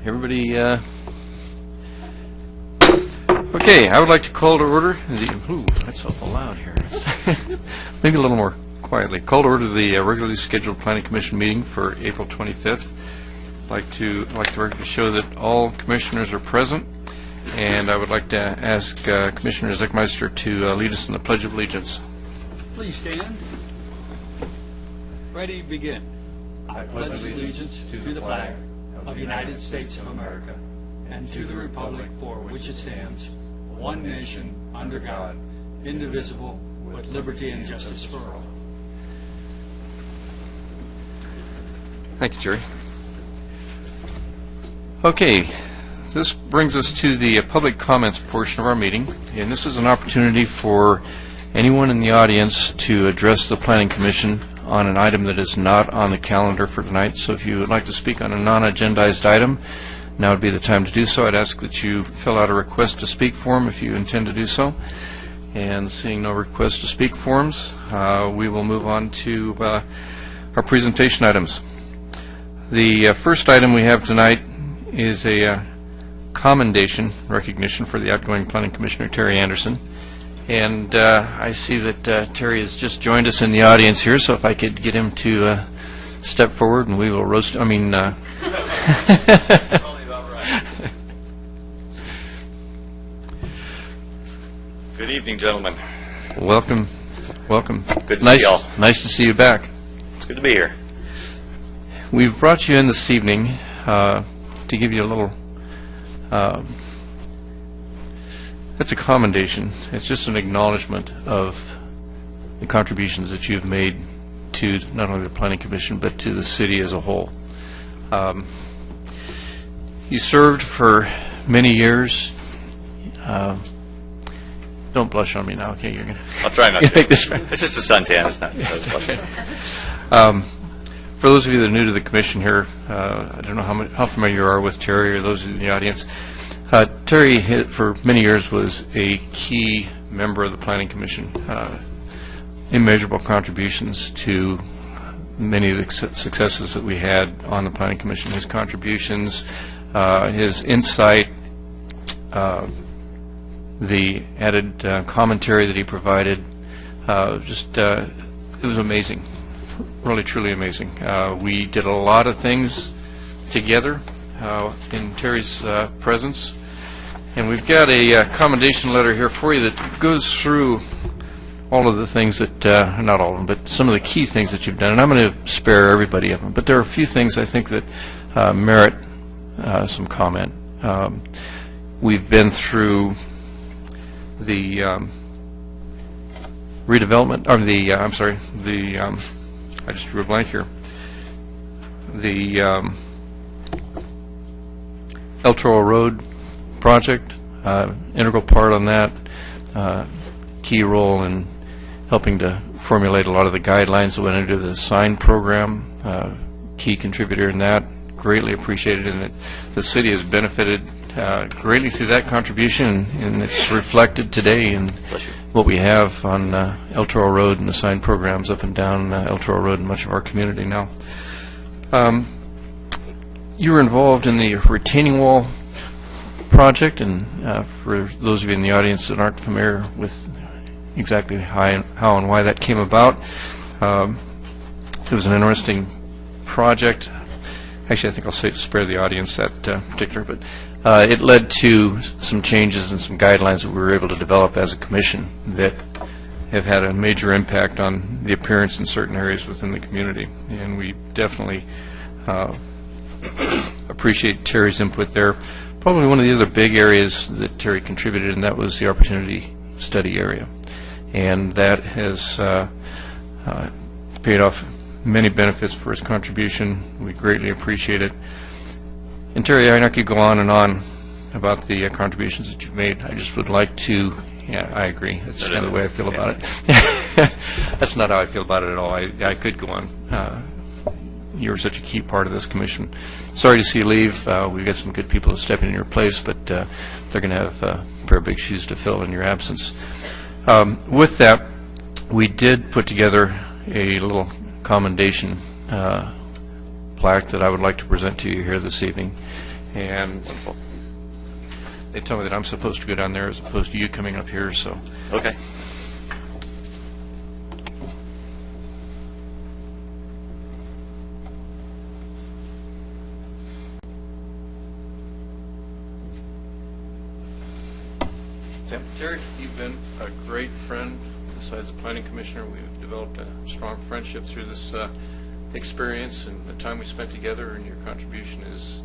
Everybody, okay, I would like to call to order that's awful loud here. Maybe a little more quietly. Call to order the regularly scheduled Planning Commission meeting for April 25th. I'd like the record to show that all commissioners are present, and I would like to ask Commissioner Zickmeister to lead us in the Pledge of Allegiance. Please stand. Ready, begin. I pledge allegiance to the flag of the United States of America and to the republic for which it stands, one nation, under God, indivisible, with liberty and justice for all. Thank you, Jerry. Okay, this brings us to the public comments portion of our meeting, and this is an opportunity for anyone in the audience to address the Planning Commission on an item that is not on the calendar for tonight. So if you would like to speak on a non-agendized item, now would be the time to do so. I'd ask that you fill out a request to speak form if you intend to do so. And seeing no request to speak forms, we will move on to our presentation items. The first item we have tonight is a commendation recognition for the outgoing Planning Commissioner, Terry Anderson. And I see that Terry has just joined us in the audience here, so if I could get him to step forward and we will roast, Good evening, gentlemen. Welcome. Good to see you all. Nice to see you back. It's good to be here. We've brought you in this evening to give you a little it's a commendation. It's just an acknowledgement of the contributions that you've made to not only the Planning Commission but to the city as a whole. You served for many years. Don't blush on me now, okay? You're gonna. I'll try not to. Make this right. It's just a suntan. It's not. For those of you that are new to the commission here, I don't know how familiar you are with Terry or those in the audience. Terry, for many years, was a key member of the Planning Commission. Immeasurable contributions to many of the successes that we had on the Planning Commission. His contributions, his insight, the added commentary that he provided, it was amazing. Really, truly amazing. We did a lot of things together in Terry's presence. And we've got a commendation letter here for you that goes through all of the things that, not all of them, but some of the key things that you've done. And I'm going to spare everybody of them. But there are a few things I think that merit some comment. We've been through the redevelopment, or I just drew a blank here. The El Toro Road project, integral part on that, key role in helping to formulate a lot of the guidelines that went into the sign program, key contributor in that, greatly appreciated, and the city has benefited greatly through that contribution, and it's reflected today in what we have on El Toro Road and the sign programs up and down El Toro Road in much of our community now. You were involved in the retaining wall project, and for those of you in the audience that aren't familiar with exactly how and why that came about, it was an interesting project. Actually, I think I'll spare the audience that particular, but it led to some changes and some guidelines that we were able to develop as a commission that have had a major impact on the appearance in certain areas within the community, and we definitely appreciate Terry's input there. Probably one of the other big areas that Terry contributed, and that was the opportunity study area. And that has paid off many benefits for his contribution. We greatly appreciate it. And Terry, I could go on and on about the contributions that you've made. I just would like to, I agree. That's kind of the way I feel about it. That's not how I feel about it at all. I could go on. You were such a key part of this commission. Sorry to see you leave. We've got some good people to step in your place, but they're going to have a pair of big shoes to fill in your absence. With that, we did put together a little commendation plaque that I would like to present to you here this evening. And they tell me that I'm supposed to go down there as opposed to you coming up here, so. Okay. Tim? Terry, you've been a great friend besides a planning commissioner. We've developed a strong friendship through this experience, and the time we spent together, and your contribution is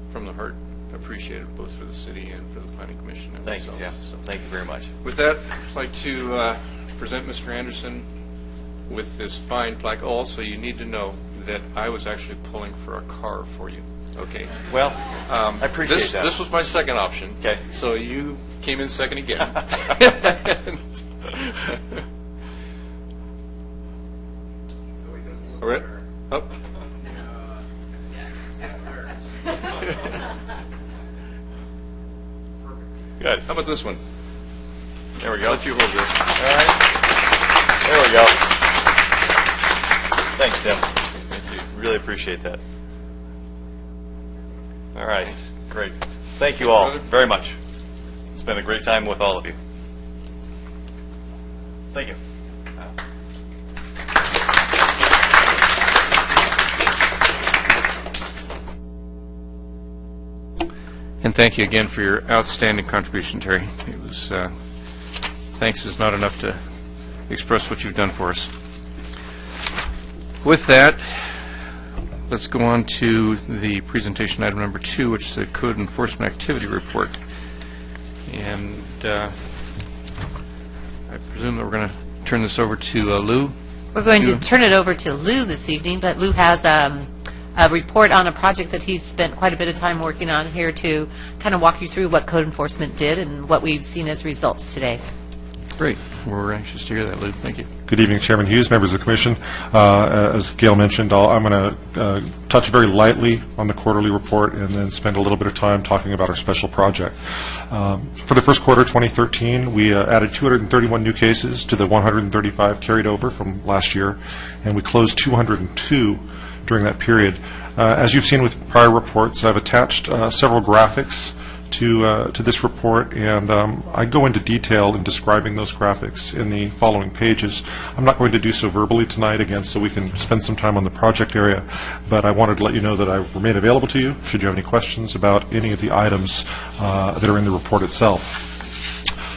from the heart appreciated, both for the city and for the planning commission. And Thank you, Tim. So Thank you very much. with that, I'd like to present Mr. Anderson with this fine plaque. Also, you need to know that I was actually pulling for a car for you. Okay. Well, I appreciate that. This was my second option. Okay. So you came in second again. All right. Up. Good. How about this one? There we go. Let you hold this. All right. There we go. Thanks, Tim. Thank you. Really appreciate that. All right. Great. Thank you all brother. very much. It's been a great time with all of you. Thank you. And thank you again for your outstanding contribution, Terry. It was thanks is not enough to express what you've done for us. With that, let's go on to the presentation item number 2, which is the Code Enforcement Activity Report. And I presume that we're going to turn this over to Lou. We're going to turn it over to Lou this evening, but Lou has a report on a project that he's spent quite a bit of time working on here to kind of walk you through what code enforcement did and what we've seen as results today. Great. We're anxious to hear that, Lou. Thank you. Good evening, Chairman Hughes, members of the Commission. As Gail mentioned, I'm going to touch very lightly on the quarterly report and then spend a little bit of time talking about our special project. For the first quarter 2013, we added 231 new cases to the 135 carried over from last year, and we closed 202 during that period. As you've seen with prior reports, I've attached several graphics to this report, and I go into detail in describing those graphics in the following pages. I'm not going to do so verbally tonight, again, so we can spend some time on the project area, but I wanted to let you know that I remain available to you should you have any questions about any of the items that are in the report itself.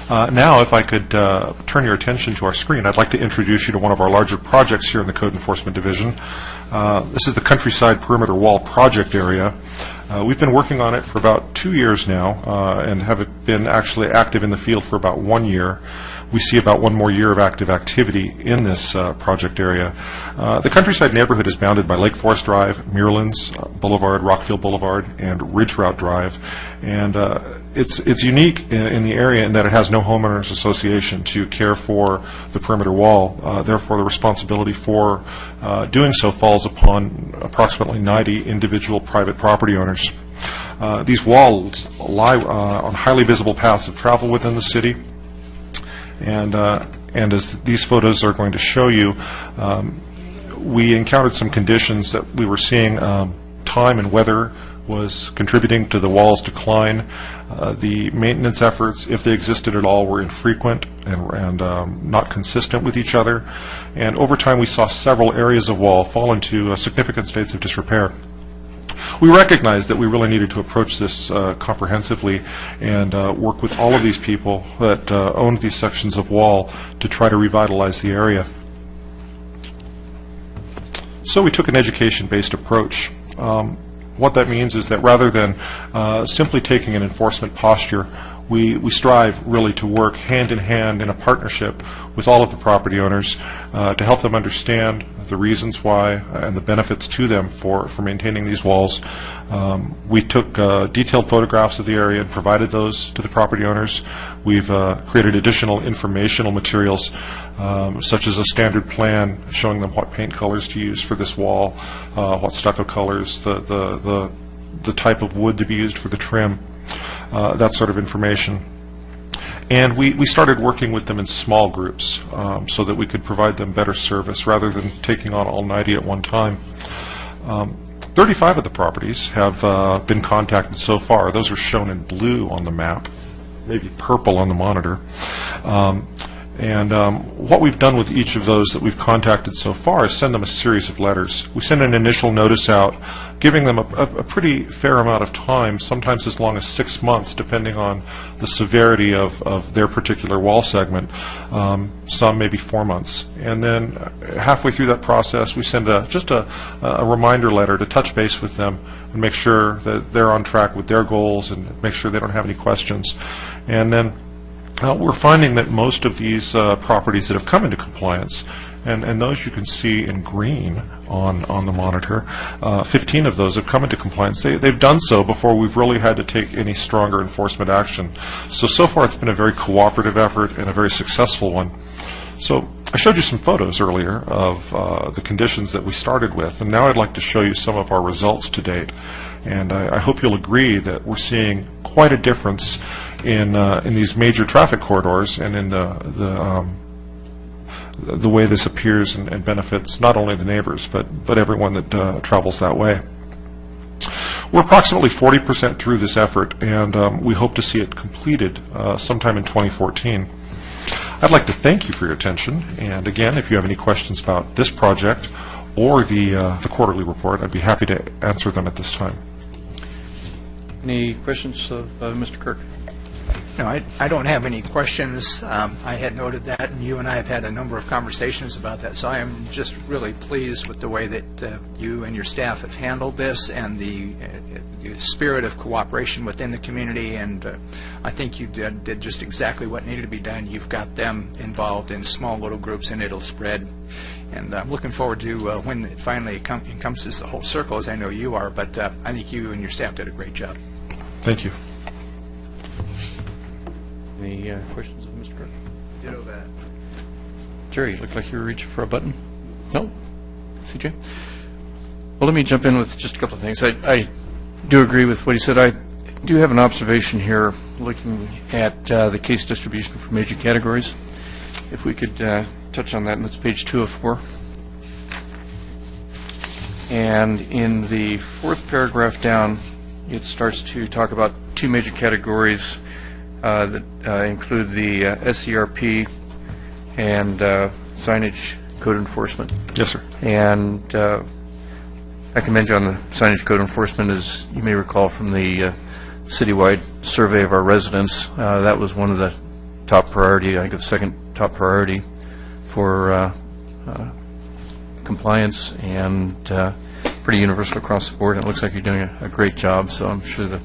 Now, if I could turn your attention to our screen, I'd like to introduce you to one of our larger projects here in the Code Enforcement Division. This is the Countryside Perimeter Wall Project Area. We've been working on it for about 2 years now and have been actually active in the field for about 1 year. We see about 1 more year of active activity in this project area. The Countryside neighborhood is bounded by Lake Forest Drive, Muirlands Boulevard, Rockfield Boulevard, and Ridge Route Drive. And it's unique in the area in that it has no homeowners association to care for the perimeter wall. Therefore, the responsibility for doing so falls upon approximately 90 individual private property owners. These walls lie on highly visible paths of travel within the city. And as these photos are going to show you, we encountered some conditions that we were seeing. Time and weather was contributing to the wall's decline. The maintenance efforts, if they existed at all, were infrequent and not consistent with each other. And over time, we saw several areas of wall fall into significant states of disrepair. We recognized that we really needed to approach this comprehensively and work with all of these people that owned these sections of wall to try to revitalize the area. So we took an education-based approach. What that means is that rather than simply taking an enforcement posture, we strive really to work hand in hand in a partnership with all of the property owners to help them understand the reasons why and the benefits to them for maintaining these walls. We took detailed photographs of the area and provided those to the property owners. We've created additional informational materials such as a standard plan showing them what paint colors to use for this wall, what stucco colors, the type of wood to be used for the trim, that sort of information. And we started working with them in small groups so that we could provide them better service rather than taking on all 90 at one time. 35 of the properties have been contacted so far. Those are shown in blue on the map, maybe purple on the monitor. What we've done with each of those that we've contacted so far is send them a series of letters. We send an initial notice out, giving them a pretty fair amount of time, sometimes as long as 6 months, depending on the severity of their particular wall segment, some maybe 4 months. And then halfway through that process, we send just a reminder letter to touch base with them and make sure that they're on track with their goals and make sure they don't have any questions. And then we're finding that most of these properties that have come into compliance, and those you can see in green on the monitor, 15 of those have come into compliance. They've done so before we've really had to take any stronger enforcement action. So far it's been a very cooperative effort and a very successful one. So I showed you some photos earlier of the conditions that we started with, and now I'd like to show you some of our results to date. And I hope you'll agree that we're seeing quite a difference in these major traffic corridors and in the way this appears and benefits not only the neighbors but everyone that travels that way. We're approximately 40% through this effort, and we hope to see it completed sometime in 2014. I'd like to thank you for your attention, and again, if you have any questions about this project or the quarterly report, I'd be happy to answer them at this time. Any questions of Mr. Kirk? No, I don't have any questions. I had noted that, and you and I have had a number of conversations about that, so I am just really pleased with the way that you and your staff have handled this and the spirit of cooperation within the community, and I think you did just exactly what needed to be done. You've got them involved in small little groups, and it'll spread. And I'm looking forward to when it finally encompasses the whole circle, as I know you are, but I think you and your staff did a great job. Thank you. Any questions of Mr. Kirk? Ditto that. Jerry, you look like you were reaching for a button. No? CJ? Well, let me jump in with just a couple of things. I do agree with what he said. I do have an observation here looking at the case distribution for major categories. If we could touch on that, and that's page 204. And in the fourth paragraph down, it starts to talk about two major categories that include the SCRP and signage code enforcement. Yes, sir. And I commend you on the signage code enforcement. As you may recall from the citywide survey of our residents, that was one of the top priority, I think the second top priority for compliance, and pretty universal across the board. And it looks like you're doing a great job, so I'm sure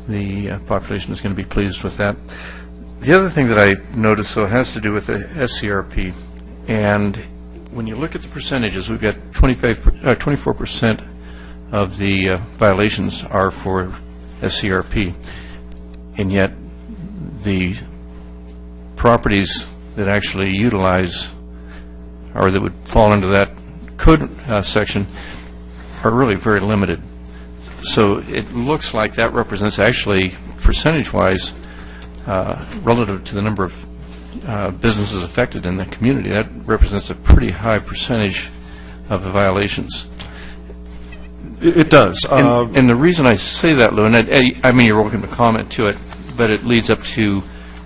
the population is going to be pleased with that. The other thing that I noticed, though, has to do with the SCRP. And when you look at the percentages, we've got 24% of the violations are for SCRP. And yet the properties that actually utilize or that would fall into that code section are really very limited. So it looks like that represents actually, percentage-wise, relative to the number of businesses affected in the community, that represents a pretty high percentage of the violations. It does. And the reason I say that, Lou, and I mean, you're welcome to comment to it, but it leads up to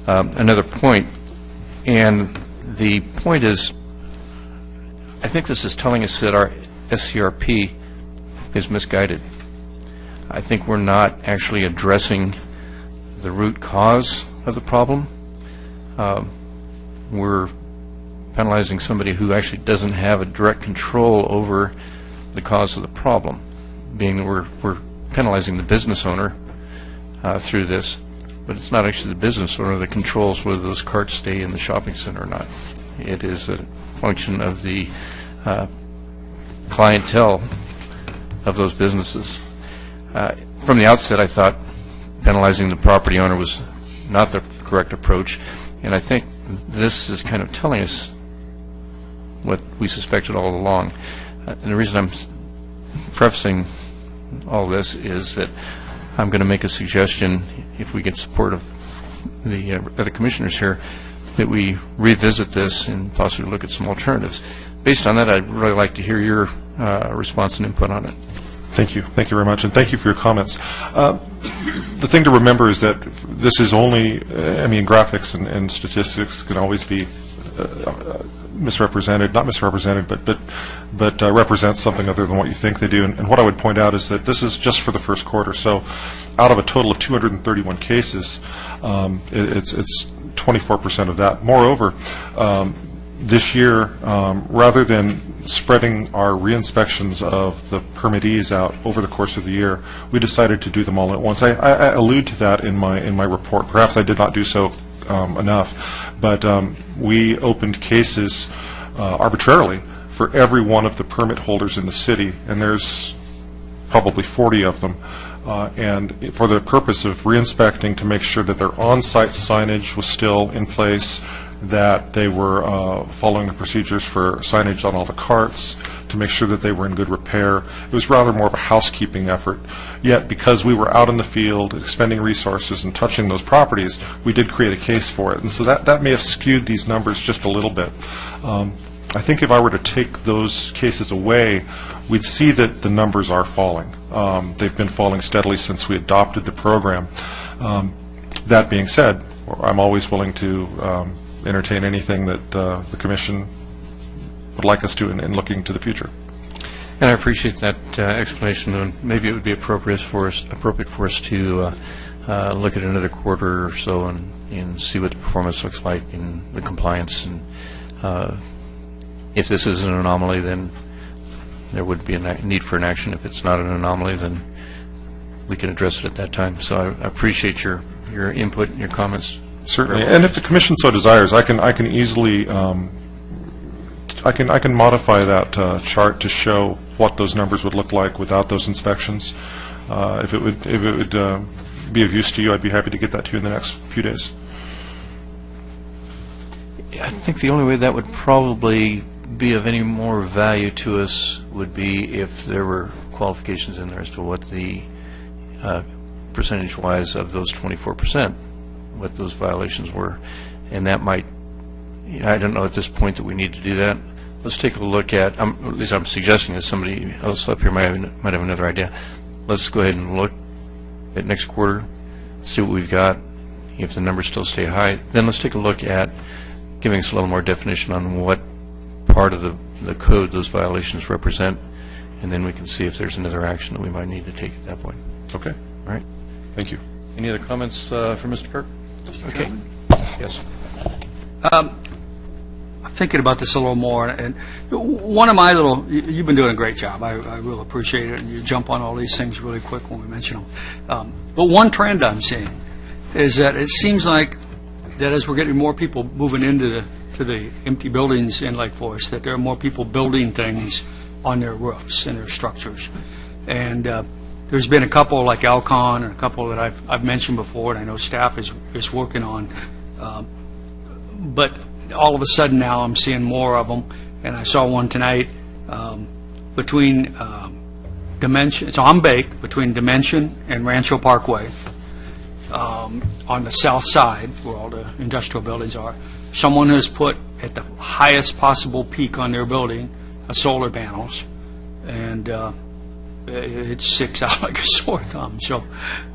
another point. And the point is, I think this is telling us that our SCRP is misguided. I think we're not actually addressing the root cause of the problem. We're penalizing somebody who actually doesn't have a direct control over the cause of the problem, being that we're penalizing the business owner through this, but it's not actually the business owner that controls whether those carts stay in the shopping center or not. It is a function of the clientele of those businesses. From the outset, I thought penalizing the property owner was not the correct approach, and I think this is kind of telling us what we suspected all along. And the reason I'm prefacing all this is that I'm going to make a suggestion, if we get support of the other commissioners here, that we revisit this and possibly look at some alternatives. Based on that, I'd really like to hear your response and input on it. Thank you. Thank you very much, and thank you for your comments. The thing to remember is that this is only, graphics and statistics can always be misrepresented, not misrepresented, but represent something other than what you think they do. And what I would point out is that this is just for the first quarter. So out of a total of 231 cases, it's 24% of that. Moreover, this year, rather than spreading our re-inspections of the permittees out over the course of the year, we decided to do them all at once. I allude to that in my report. Perhaps I did not do so enough, but we opened cases arbitrarily for every one of the permit holders in the city, and there's probably 40 of them, and for the purpose of re-inspecting to make sure that their on-site signage was still in place, that they were following the procedures for signage on all the carts, to make sure that they were in good repair. It was rather more of a housekeeping effort. Yet, because we were out in the field, expending resources and touching those properties, we did create a case for it. And so that may have skewed these numbers just a little bit. I think if I were to take those cases away, we'd see that the numbers are falling. They've been falling steadily since we adopted the program. That being said, I'm always willing to entertain anything that the Commission would like us to in looking to the future. And I appreciate that explanation, and maybe it would be appropriate for us to look at another quarter or so and see what the performance looks like in the compliance. And if this is an anomaly, then there would be a need for an action. If it's not an anomaly, then we can address it at that time. So I appreciate your input and your comments. Certainly, and if the Commission so desires, I can easily I can modify that chart to show what those numbers would look like without those inspections. If it would be of use to you, I'd be happy to get that to you in the next few days. I think the only way that would probably be of any more value to us would be if there were qualifications in there as to what the percentage-wise of those 24%, what those violations were. And that might, I don't know at this point that we need to do that. Let's take a look at least I'm suggesting that somebody else up here might have another idea. Let's go ahead and look at next quarter, see what we've got. If the numbers still stay high, then let's take a look at giving us a little more definition on what part of the code those violations represent, and then we can see if there's another action that we might need to take at that point. Okay. All right. Thank you. Any other comments from Mr. Kirk? Okay. Yes. I'm thinking about this a little more, and one of my you've been doing a great job. I really appreciate it, and you jump on all these things really quick when we mention them. But one trend I'm seeing is that it seems like that as we're getting more people moving into the empty buildings in Lake Forest, that there are more people building things on their roofs and their structures. And there's been a couple like Alcon and a couple that I've mentioned before, and I know staff is working on. But all of a sudden now I'm seeing more of them, and I saw one tonight between Dimension. It's on Bake between Dimension and Rancho Parkway on the south side where all the industrial buildings are. Someone has put at the highest possible peak on their building solar panels, and it sticks out like a sore thumb. So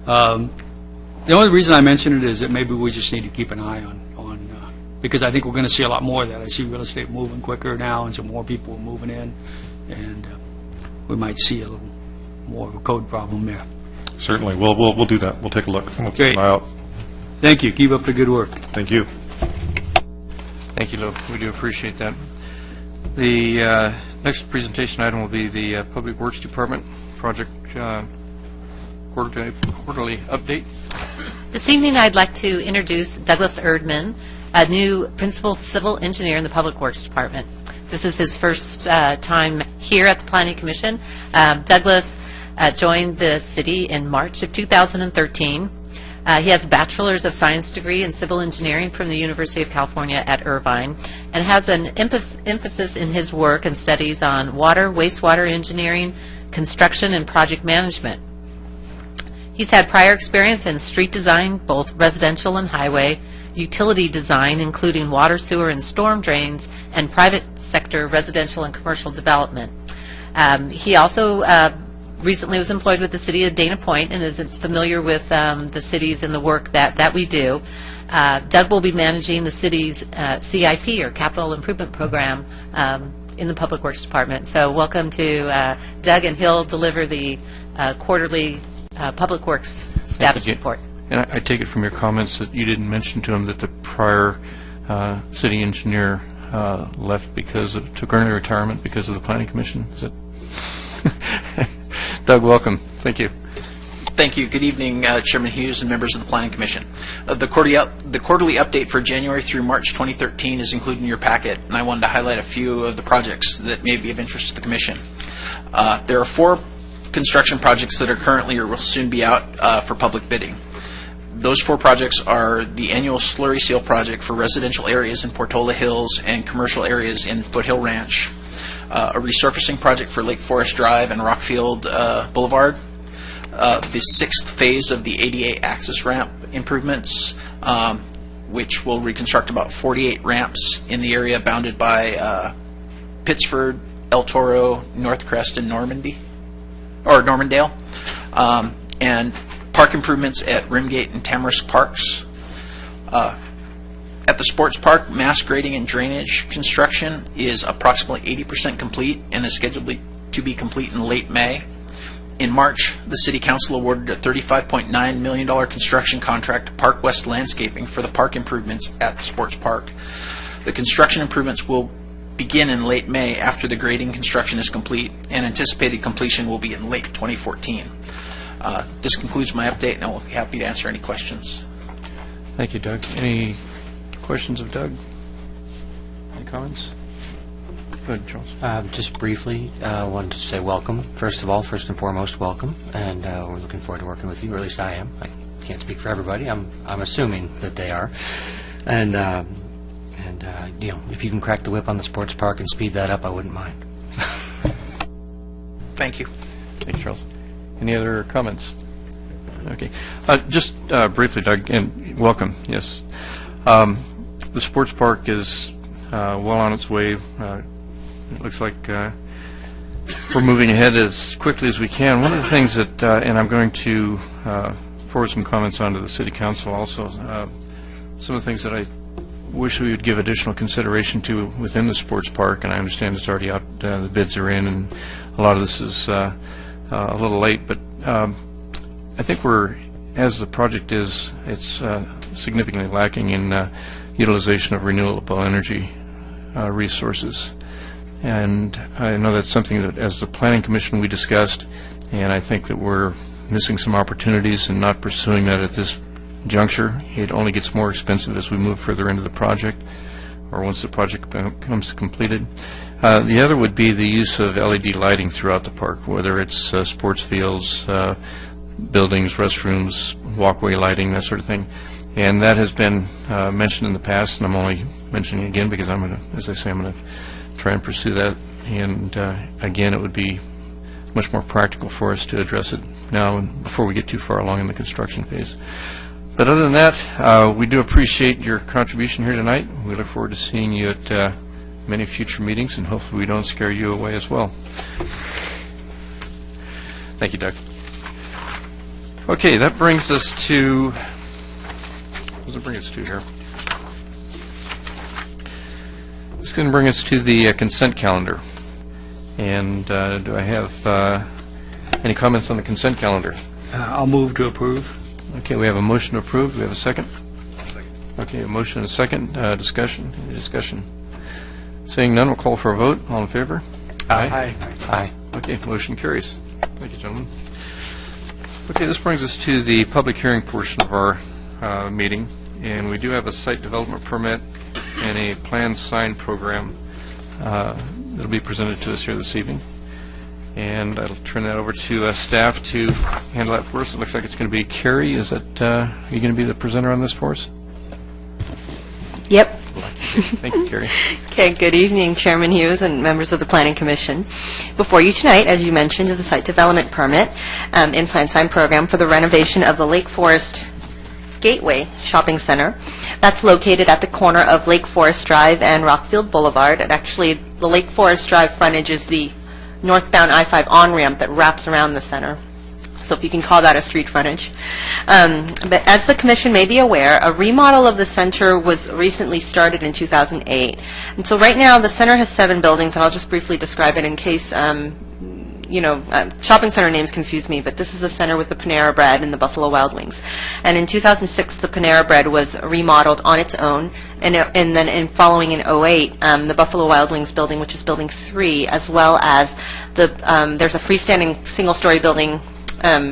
the only reason I mention it is that maybe we just need to keep an eye on because I think we're going to see a lot more of that. I see real estate moving quicker now, and some more people are moving in, and we might see a little more of a code problem there. Certainly. We'll do that. We'll take a look. We'll keep an eye out. Thank you. Keep up the good work. Thank you. Thank you, Lou. We do appreciate that. The next presentation item will be the Public Works Department project quarterly update. This evening, I'd like to introduce Douglas Erdman, a new principal civil engineer in the Public Works Department. This is his first time here at the Planning Commission. Douglas joined the city in March of 2013. He has a Bachelor's of Science degree in Civil Engineering from the University of California at Irvine, and has an emphasis in his work and studies on water, wastewater engineering, construction, and project management. He's had prior experience in street design, both residential and highway, utility design, including water, sewer, and storm drains, and private sector residential and commercial development. He also recently was employed with the city of Dana Point and is familiar with the cities and the work that we do. Doug will be managing the city's CIP, or Capital Improvement Program, in the Public Works Department. So welcome to Doug, and he'll deliver the quarterly Public Works status report. And I take it from your comments that you didn't mention to him that the prior city engineer left took early retirement because of the Planning Commission. Is it? Doug, welcome. Thank you. Thank you. Good evening, Chairman Hughes and members of the Planning Commission. The quarterly update for January through March 2013 is included in your packet, and I wanted to highlight a few of the projects that may be of interest to the Commission. There are 4 construction projects that are currently or will soon be out for public bidding. Those 4 projects are the annual slurry seal project for residential areas in Portola Hills and commercial areas in Foothill Ranch, a resurfacing project for Lake Forest Drive and Rockfield Boulevard, the 6th phase of the ADA access ramp improvements, which will reconstruct about 48 ramps in the area bounded by Pittsford, El Toro, Northcrest, and Normandale, and park improvements at Rimgate and Tamarisk Parks. At the sports park, mass grading and drainage construction is approximately 80% complete and is scheduled to be complete in late May. In March, the City Council awarded a $35.9 million construction contract to Park West Landscaping for the park improvements at the sports park. The construction improvements will begin in late May after the grading construction is complete, and anticipated completion will be in late 2014. This concludes my update, and I will be happy to answer any questions. Thank you, Doug. Any questions of Doug? Any comments? Go ahead, Charles. Just briefly, wanted to say welcome. First and foremost, welcome, and we're looking forward to working with you, or at least I am. I can't speak for everybody. I'm assuming that they are, and you know, if you can crack the whip on the sports park and speed that up, I wouldn't mind. Thank you. Thanks, Charles. Any other comments? Okay. Just briefly, Doug, and welcome, yes. The sports park is well on its way. It looks like we're moving ahead as quickly as we can. One of the things that, and I'm going to forward some comments on to the City Council also, some of the things that I wish we would give additional consideration to within the sports park, and I understand it's already out, the bids are in, and a lot of this is a little late, but I think as the project is, it's significantly lacking in utilization of renewable energy resources. And I know that's something that, as the Planning Commission, we discussed, and I think that we're missing some opportunities and not pursuing that at this juncture. It only gets more expensive as we move further into the project, or once the project becomes completed. The other would be the use of LED lighting throughout the park, whether it's sports fields, buildings, restrooms, walkway lighting, that sort of thing. And that has been mentioned in the past, and I'm only mentioning it again because I'm going to, as I say, I'm going to try and pursue that. And again, it would be much more practical for us to address it now and before we get too far along in the construction phase. But other than that, we do appreciate your contribution here tonight. We look forward to seeing you at many future meetings, and hopefully we don't scare you away as well. Thank you, Doug. Okay, that brings us to, what does it bring us to here? It's going to bring us to the consent calendar. And do I have any comments on the consent calendar? I'll move to approve. Okay, we have a motion to approve. Do we have a second? Second. Okay, a motion and a second. Discussion? Any discussion? Seeing none, we'll call for a vote. All in favor? Aye. Aye. Okay, motion carries. Thank you, gentlemen. Okay, this brings us to the public hearing portion of our meeting, and we do have a site development permit and a planned sign program that'll be presented to us here this evening. And I'll turn that over to staff to handle that for us. It looks like it's going to be Carrie. Is that are you going to be the presenter on this for us? Yep. Thank you, Carrie. Okay, good evening, Chairman Hughes and members of the Planning Commission. Before you tonight, as you mentioned, is a site development permit in Plan Sign Program for the renovation of the Lake Forest Gateway Shopping Center. That's located at the corner of Lake Forest Drive and Rockfield Boulevard. And actually, the Lake Forest Drive frontage is the northbound I-5 on-ramp that wraps around the center. So if you can call that a street frontage. But as the Commission may be aware, a remodel of the center was recently started in 2008. And so right now, the center has 7 buildings, and I'll just briefly describe it in case, shopping center names confuse me, but this is the center with the Panera Bread and the Buffalo Wild Wings. And in 2006, the Panera Bread was remodeled on its own, and then following in 2008, the Buffalo Wild Wings building, which is Building 3, as well as there's a freestanding single-story building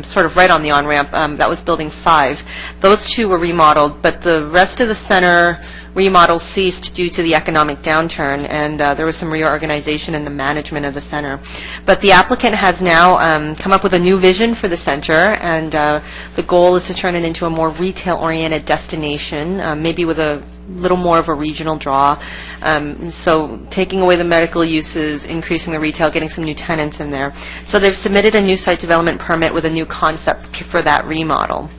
sort of right on the on-ramp. That was Building 5. Those 2 were remodeled, but the rest of the center remodel ceased due to the economic downturn, and there was some reorganization in the management of the center. But the applicant has now come up with a new vision for the center, and the goal is to turn it into a more retail-oriented destination, maybe with a little more of a regional draw. So taking away the medical uses, increasing the retail, getting some new tenants in there. So they've submitted a new site development permit with a new concept for that remodel.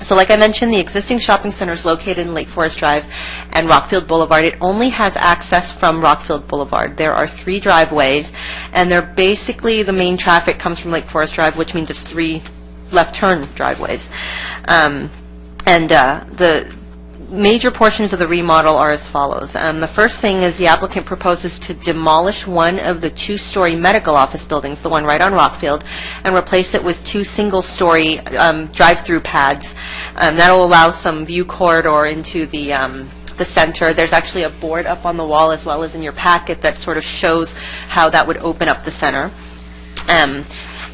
So like I mentioned, the existing shopping center is located in Lake Forest Drive and Rockfield Boulevard. It only has access from Rockfield Boulevard. There are 3 driveways, and they're basically, the main traffic comes from Lake Forest Drive, which means it's 3 left turn driveways. The major portions of the remodel are as follows. The first thing is the applicant proposes to demolish one of the 2-story medical office buildings, the one right on Rockfield, and replace it with 2 single-story drive-through pads. That will allow some view corridor into the center. There's actually a board up on the wall as well as in your packet that sort of shows how that would open up the center.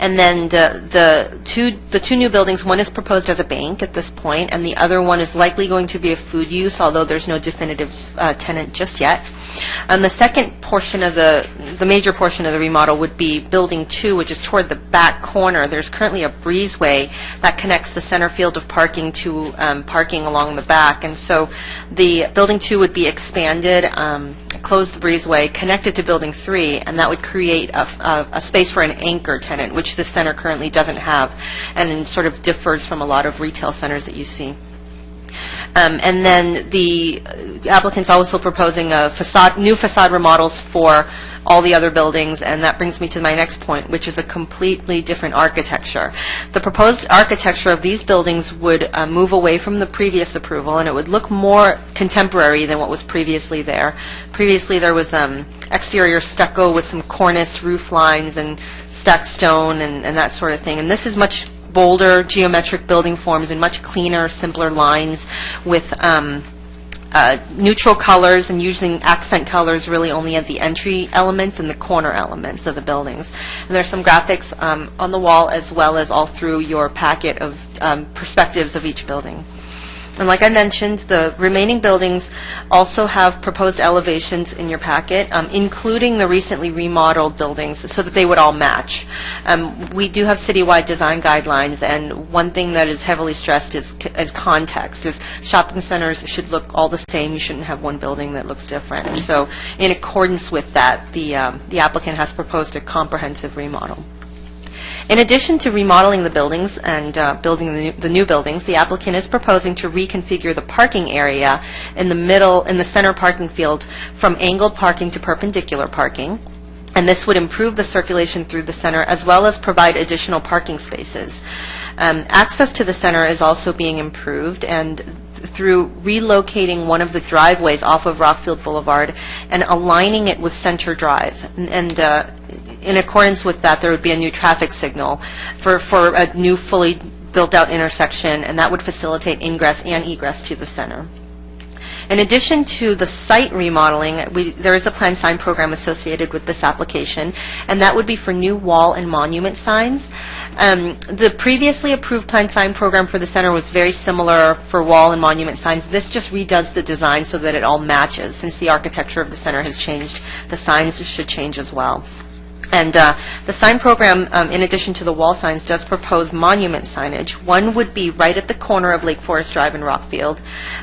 And then the two new buildings, one is proposed as a bank at this point, and the other one is likely going to be a food use, although there's no definitive tenant just yet. And the second portion of the major portion of the remodel would be Building 2, which is toward the back corner. There's currently a breezeway that connects the center field of parking to parking along the back, and so the Building 2 would be expanded, close the breezeway, connected to Building 3, and that would create a space for an anchor tenant, which the center currently doesn't have, and sort of differs from a lot of retail centers that you see. And then the applicant's also proposing new facade remodels for all the other buildings, and that brings me to my next point, which is a completely different architecture. The proposed architecture of these buildings would move away from the previous approval, and it would look more contemporary than what was previously there. Previously, there was exterior stucco with some cornice roof lines and stacked stone and that sort of thing, and this is much bolder geometric building forms and much cleaner, simpler lines with neutral colors and using accent colors really only at the entry elements and the corner elements of the buildings. And there's some graphics on the wall as well as all through your packet of perspectives of each building. And like I mentioned, the remaining buildings also have proposed elevations in your packet, including the recently remodeled buildings, so that they would all match. We do have citywide design guidelines, and one thing that is heavily stressed is context, is shopping centers should look all the same. You shouldn't have one building that looks different. So in accordance with that, the applicant has proposed a comprehensive remodel. In addition to remodeling the buildings and building the new buildings, the applicant is proposing to reconfigure the parking area in the center parking field from angled parking to perpendicular parking. And this would improve the circulation through the center as well as provide additional parking spaces. Access to the center is also being improved, and through relocating one of the driveways off of Rockfield Boulevard and aligning it with Center Drive. And in accordance with that, there would be a new traffic signal for a new fully built-out intersection, and that would facilitate ingress and egress to the center. In addition to the site remodeling, there is a planned sign program associated with this application, and that would be for new wall and monument signs. The previously approved planned sign program for the center was very similar for wall and monument signs. This just redoes the design so that it all matches. Since the architecture of the center has changed, the signs should change as well. And the sign program, in addition to the wall signs, does propose monument signage. One would be right at the corner of Lake Forest Drive and Rockfield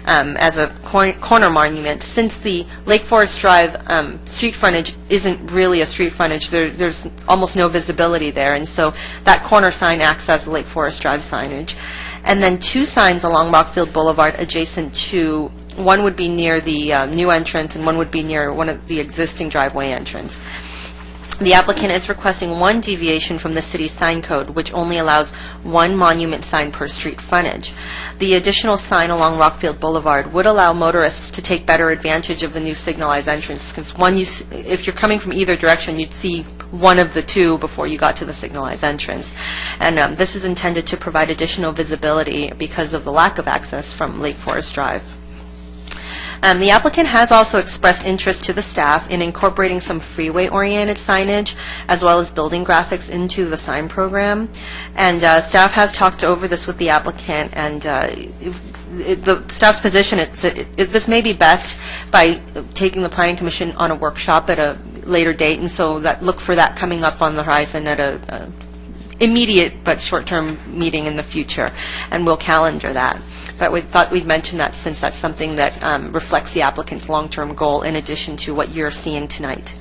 as a corner monument. Since the Lake Forest Drive street frontage isn't really a street frontage, there's almost no visibility there, and so that corner sign acts as the Lake Forest Drive signage. And then 2 signs along Rockfield Boulevard adjacent to, one would be near the new entrance and one would be near one of the existing driveway entrance. The applicant is requesting one deviation from the city's sign code, which only allows one monument sign per street frontage. The additional sign along Rockfield Boulevard would allow motorists to take better advantage of the new signalized entrance, because if you're coming from either direction, you'd see one of the two before you got to the signalized entrance. And this is intended to provide additional visibility because of the lack of access from Lake Forest Drive. The applicant has also expressed interest to the staff in incorporating some freeway-oriented signage as well as building graphics into the sign program. And staff has talked over this with the applicant, and the staff's position, this may be best by taking the Planning Commission on a workshop at a later date, and so look for that coming up on the horizon at a immediate but short-term meeting in the future, and we'll calendar that. But we thought we'd mention that since that's something that reflects the applicant's long-term goal in addition to what you're seeing tonight.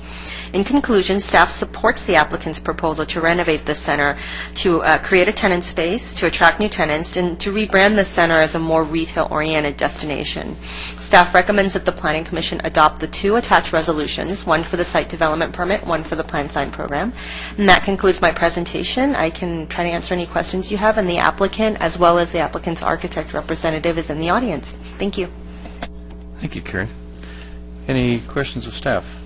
In conclusion, staff supports the applicant's proposal to renovate the center, to create a tenant space, to attract new tenants, and to rebrand the center as a more retail-oriented destination. Staff recommends that the Planning Commission adopt the two attached resolutions, one for the site development permit, one for the plan sign program. And that concludes my presentation. I can try to answer any questions you have, and the applicant, as well as the applicant's architect representative, is in the audience. Thank you. Thank you, Karen. Any questions of staff?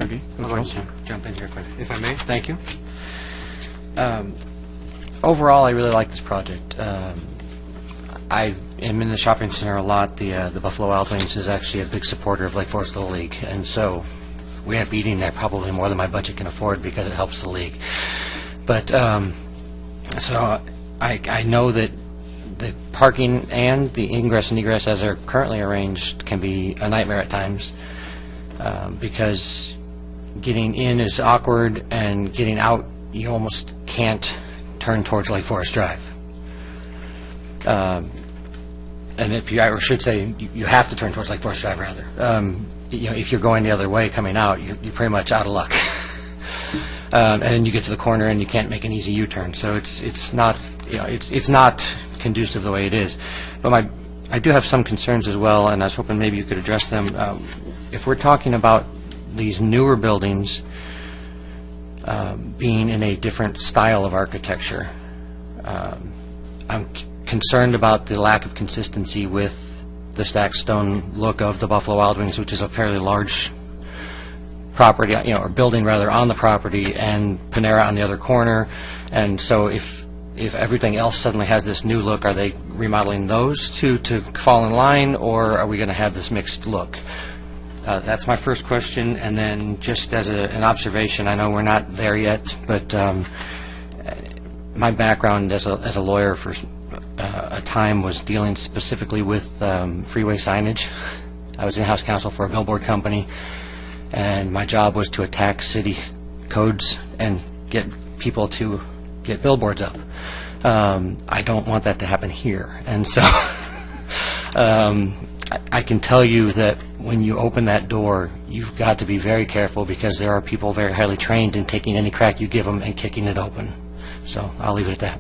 Okay. I'll go ahead and jump in here if I may. Thank you. Overall, I really like this project. I am in the shopping center a lot. The Buffalo Wild Wings is actually a big supporter of Lake Forest Little League, and so we have eating there probably more than my budget can afford because it helps the league. But so I know that the parking and the ingress and egress as they're currently arranged can be a nightmare at times because getting in is awkward, and getting out, you almost can't turn towards Lake Forest Drive. And I should say, you have to turn towards Lake Forest Drive, rather. If you're going the other way coming out, you're pretty much out of luck. And then you get to the corner and you can't make an easy U-turn. So it's not conducive the way it is. But I do have some concerns as well, and I was hoping maybe you could address them. If we're talking about these newer buildings being in a different style of architecture, I'm concerned about the lack of consistency with the stacked stone look of the Buffalo Wild Wings, which is a fairly large property, or building rather, on the property, and Panera on the other corner. And so if everything else suddenly has this new look, are they remodeling those two to fall in line, or are we going to have this mixed look? That's my first question. And then just as an observation, I know we're not there yet, but my background as a lawyer for a time was dealing specifically with freeway signage. I was in-house counsel for a billboard company, and my job was to attack city codes and get people to get billboards up. I don't want that to happen here. And so I can tell you that when you open that door, you've got to be very careful, because there are people very highly trained in taking any crack you give them and kicking it open. So I'll leave it at that.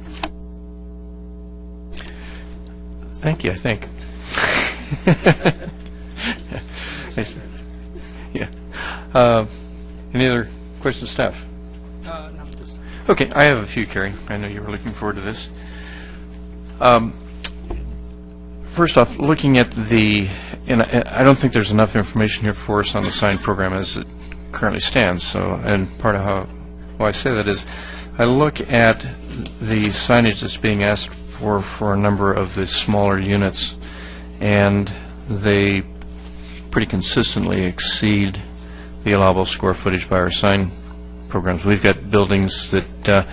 Thank you, I think. Yeah. Any other questions, staff? No. Okay, I have a few, Carrie. I know you were looking forward to this. First off, looking at and I don't think there's enough information here for us on the sign program as it currently stands. So, and part of why I say that is, I look at the signage that's being asked for a number of the smaller units, and they pretty consistently exceed the allowable square footage by our sign programs. We've got buildings that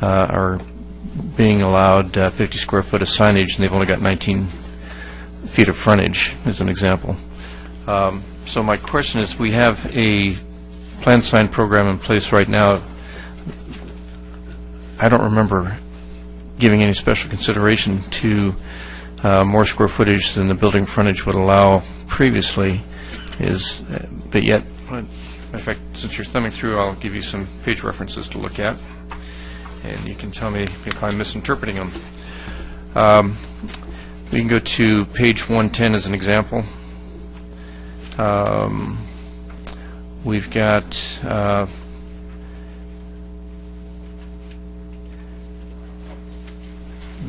are being allowed 50 square foot of signage, and they've only got 19 feet of frontage, as an example. So my question is, we have a planned sign program in place right now. I don't remember giving any special consideration to more square footage than the building frontage would allow previously. But yet, in fact, since you're thumbing through, I'll give you some page references to look at, and you can tell me if I'm misinterpreting them. We can go to page 110 as an example. We've got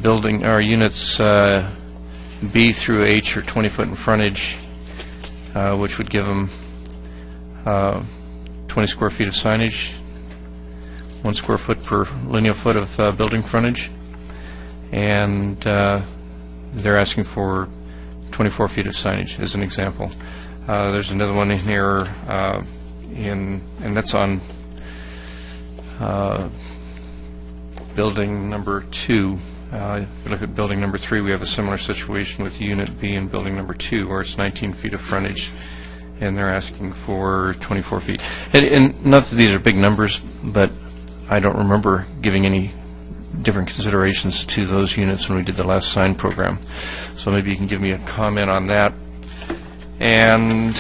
building, our units B through H are 20 foot in frontage, which would give them 20 square feet of signage, 1 square foot per linear foot of building frontage, and they're asking for 24 feet of signage as an example. There's another one in here, and that's on building number 2. If you look at building number 3, we have a similar situation with Unit B in building number 2, where it's 19 feet of frontage, and they're asking for 24 feet. And not that these are big numbers, but I don't remember giving any different considerations to those units when we did the last sign program. So maybe you can give me a comment on that. And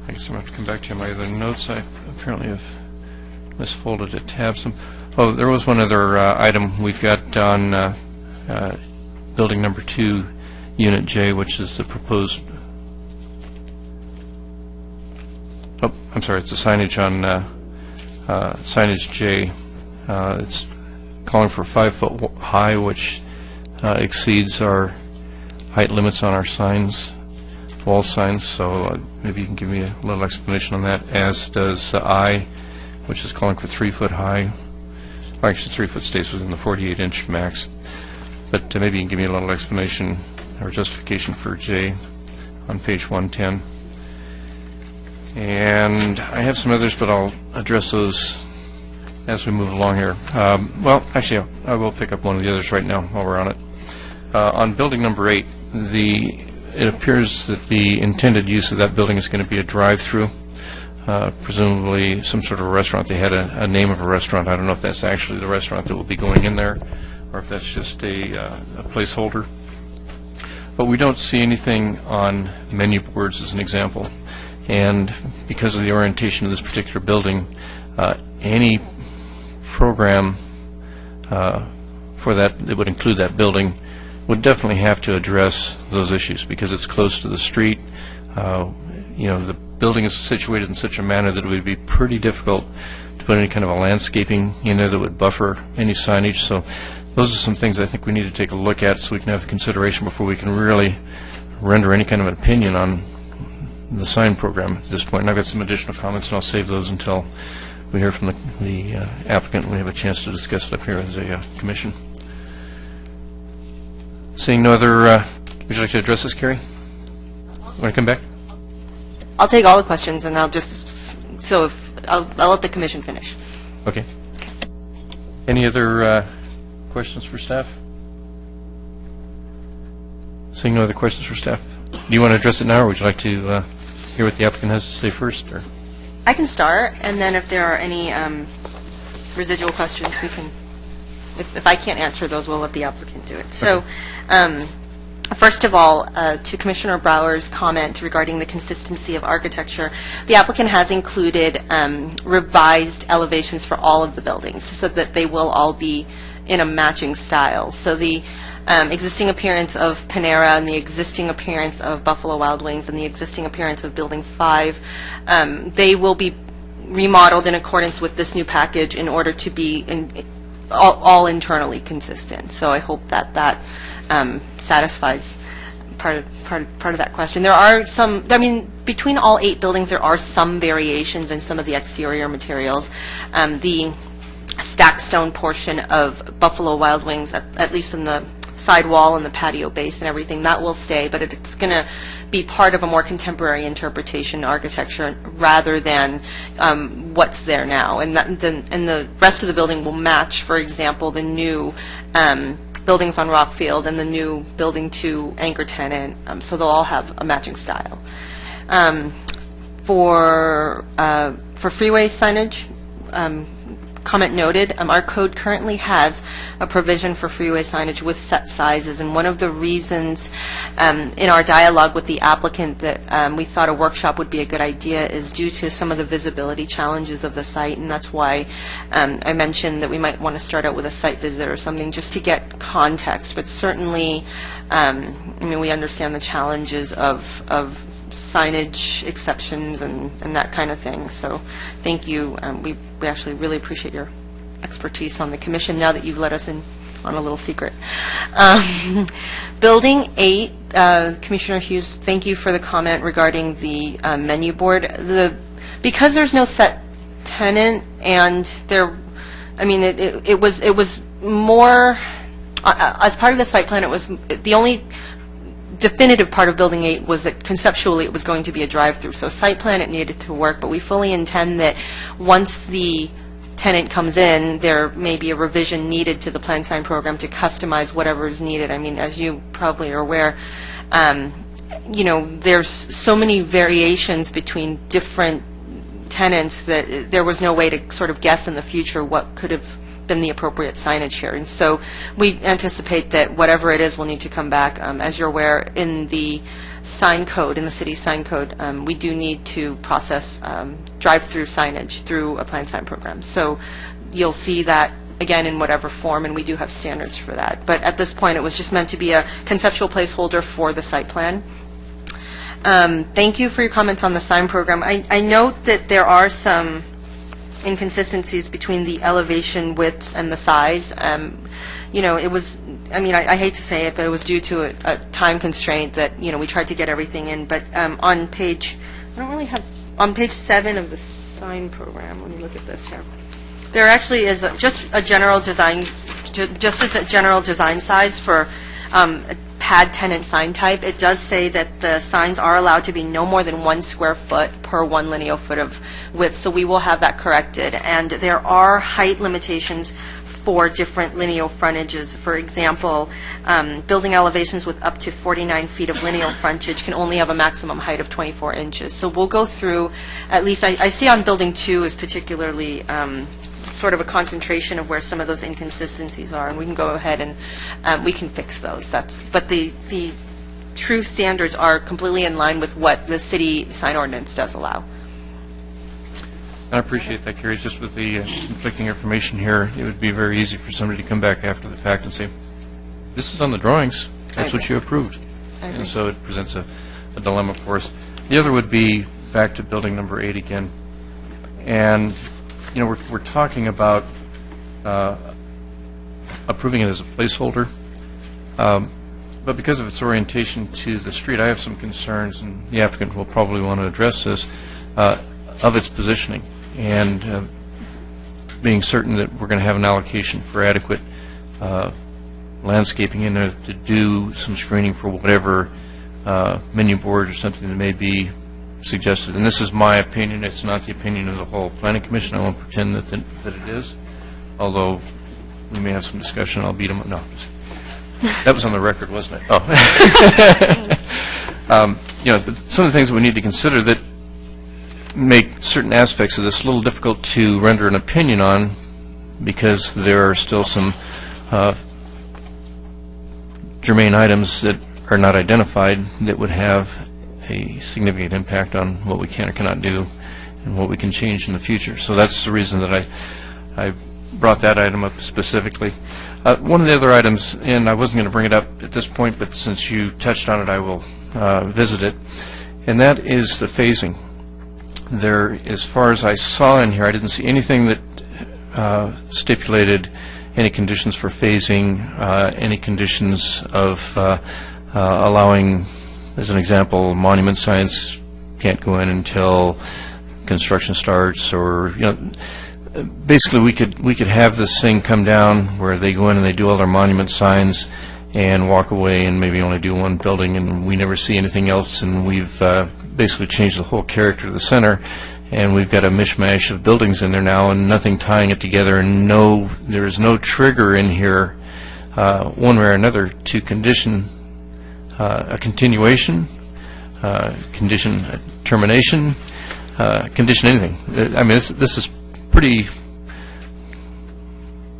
I guess I'm going to have to come back to my other notes. I apparently have misfolded a tab. Oh, there was one other item we've got on building number 2, Unit J, which is the proposed. Oh, I'm sorry. It's the signage on signage J. It's calling for 5 foot high, which exceeds our height limits on our signs, wall signs. So maybe you can give me a little explanation on that. As does I, which is calling for 3 foot high. Well, actually, 3 foot stays within the 48-inch max. But maybe you can give me a little explanation or justification for J on page 110. And I have some others, but I'll address those as we move along here. Well, actually, I will pick up one of the others right now while we're on it. On building number 8, it appears that the intended use of that building is going to be a drive-through, presumably some sort of a restaurant. They had a name of a restaurant. I don't know if that's actually the restaurant that will be going in there, or if that's just a placeholder. But we don't see anything on menu boards as an example. And because of the orientation of this particular building, any program for that would include that building would definitely have to address those issues, because it's close to the street. The building is situated in such a manner that it would be pretty difficult to put any kind of a landscaping in there that would buffer any signage. So those are some things I think we need to take a look at, so we can have consideration before we can really render any kind of an opinion on the sign program at this point. And I've got some additional comments, and I'll save those until we hear from the applicant and we have a chance to discuss it up here as a commission. Seeing no other, would you like to address this, Carrie? Want to come back? I'll take all the questions, and I'll let the commission finish. Okay. Any other questions for staff? Seeing no other questions for staff, do you want to address it now, or would you like to hear what the applicant has to say first? Or? I can start, and then if there are any residual questions, we can. If I can't answer those, we'll let the applicant do it. So, first of all, to Commissioner Brower's comment regarding the consistency of architecture, the applicant has included revised elevations for all of the buildings so that they will all be in a matching style. So the existing appearance of Panera and the existing appearance of Buffalo Wild Wings and the existing appearance of Building 5, they will be remodeled in accordance with this new package in order to be all internally consistent. So I hope that satisfies part of that question. There are some, between all 8 buildings, there are some variations in some of the exterior materials. The stacked stone portion of Buffalo Wild Wings, at least in the side wall and the patio base and everything, that will stay, but it's going to be part of a more contemporary interpretation architecture rather than what's there now. And the rest of the building will match, for example, the new buildings on Rockfield and the new Building 2 anchor tenant, so they'll all have a matching style. For Freeway Signage, comment noted, our code currently has a provision for freeway signage with set sizes, and one of the reasons in our dialogue with the applicant that we thought a workshop would be a good idea is due to some of the visibility challenges of the site, and that's why I mentioned that we might want to start out with a site visit or something just to get context. But certainly, I mean, we understand the challenges of signage exceptions and that kind of thing. So thank you. We actually really appreciate your expertise on the commission now that you've let us in on a little secret. Building 8, Commissioner Hughes, thank you for the comment regarding the menu board. Because there's no set tenant and it was more, as part of the site plan, it was the only definitive part of Building 8 was that conceptually it was going to be a drive-through. So site plan, it needed to work, but we fully intend that once the tenant comes in, there may be a revision needed to the plan sign program to customize whatever is needed. I mean, as you probably are aware, there's so many variations between different tenants that there was no way to sort of guess in the future what could have been the appropriate signage here. And so we anticipate that whatever it is will need to come back. As you're aware, in the sign code, in the city's sign code, we do need to process drive-through signage through a plan sign program. So you'll see that again in whatever form, and we do have standards for that. But at this point, it was just meant to be a conceptual placeholder for the site plan. Thank you for your comments on the sign program. I note that there are some inconsistencies between the elevation widths and the size. It was, I hate to say it, but it was due to a time constraint that, we tried to get everything in. But on page 7 of the sign program, let me look at this here. There actually is just a general design size for a pad tenant sign type. It does say that the signs are allowed to be no more than 1 square foot per 1 lineal foot of width, so we will have that corrected. And there are height limitations for different lineal frontages. For example, building elevations with up to 49 feet of lineal frontage can only have a maximum height of 24 inches. So we'll go through, at least I see on Building 2 is particularly sort of a concentration of where some of those inconsistencies are, and we can go ahead and we can fix those. But the true standards are completely in line with what the city sign ordinance does allow. I appreciate that, Carrie. Just with the conflicting information here, it would be very easy for somebody to come back after the fact and say, this is on the drawings, that's what you approved. And so it presents a dilemma for us. The other would be back to building number 8 again. And we're talking about approving it as a placeholder, but because of its orientation to the street, I have some concerns, and the applicant will probably want to address this, of its positioning, and being certain that we're going to have an allocation for adequate landscaping in there to do some screening for whatever menu board or something that may be suggested. And this is my opinion. It's not the opinion of the whole Planning Commission. I won't pretend that it is, although we may have some discussion. I'll beat them up. No. That was on the record, wasn't it? Oh. But some of the things that we need to consider that make certain aspects of this a little difficult to render an opinion on, because there are still some germane items that are not identified that would have a significant impact on what we can or cannot do and what we can change in the future. So that's the reason that I brought that item up specifically. One of the other items, and I wasn't going to bring it up at this point, but since you touched on it, I will visit it, and that is the phasing. There, as far as I saw in here, I didn't see anything that stipulated any conditions for phasing, any conditions of allowing, as an example, monument signs can't go in until construction starts, or basically we could have this thing come down where they go in and they do all their monument signs and walk away and maybe only do one building, and we never see anything else, and we've basically changed the whole character of the center, and we've got a mishmash of buildings in there now and nothing tying it together, and there is no trigger in here one way or another to condition a continuation, condition a termination, condition anything. I mean, this is pretty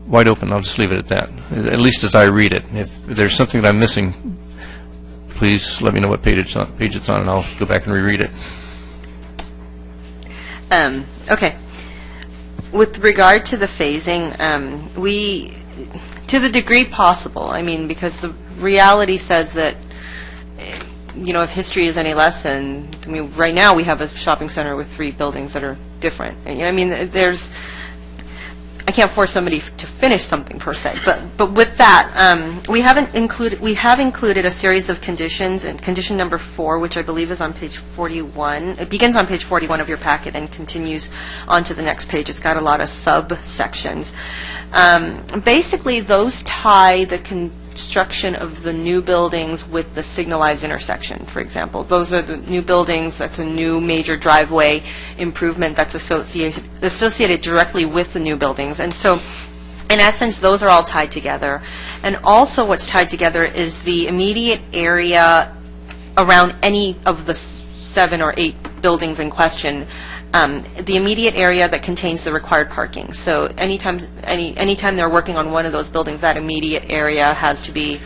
wide open. I'll just leave it at that, at least as I read it. If there's something that I'm missing, please let me know what page it's on, and I'll go back and reread it. Okay. With regard to the phasing, to the degree possible, I mean, because the reality says that, if history is any lesson, I mean, right now we have a shopping center with 3 buildings that are different. And, I mean, I can't force somebody to finish something per se, but with that, we have included a series of conditions, and condition number 4, which I believe is on page 41. It begins on page 41 of your packet and continues on to the next page. It's got a lot of subsections. Basically, those tie the construction of the new buildings with the signalized intersection, for example. Those are the new buildings. That's a new major driveway improvement that's associated directly with the new buildings. And so, in essence, those are all tied together. And also what's tied together is the immediate area around any of the 7 or 8 buildings in question, the immediate area that contains the required parking. So anytime they're working on one of those buildings, that immediate area has to be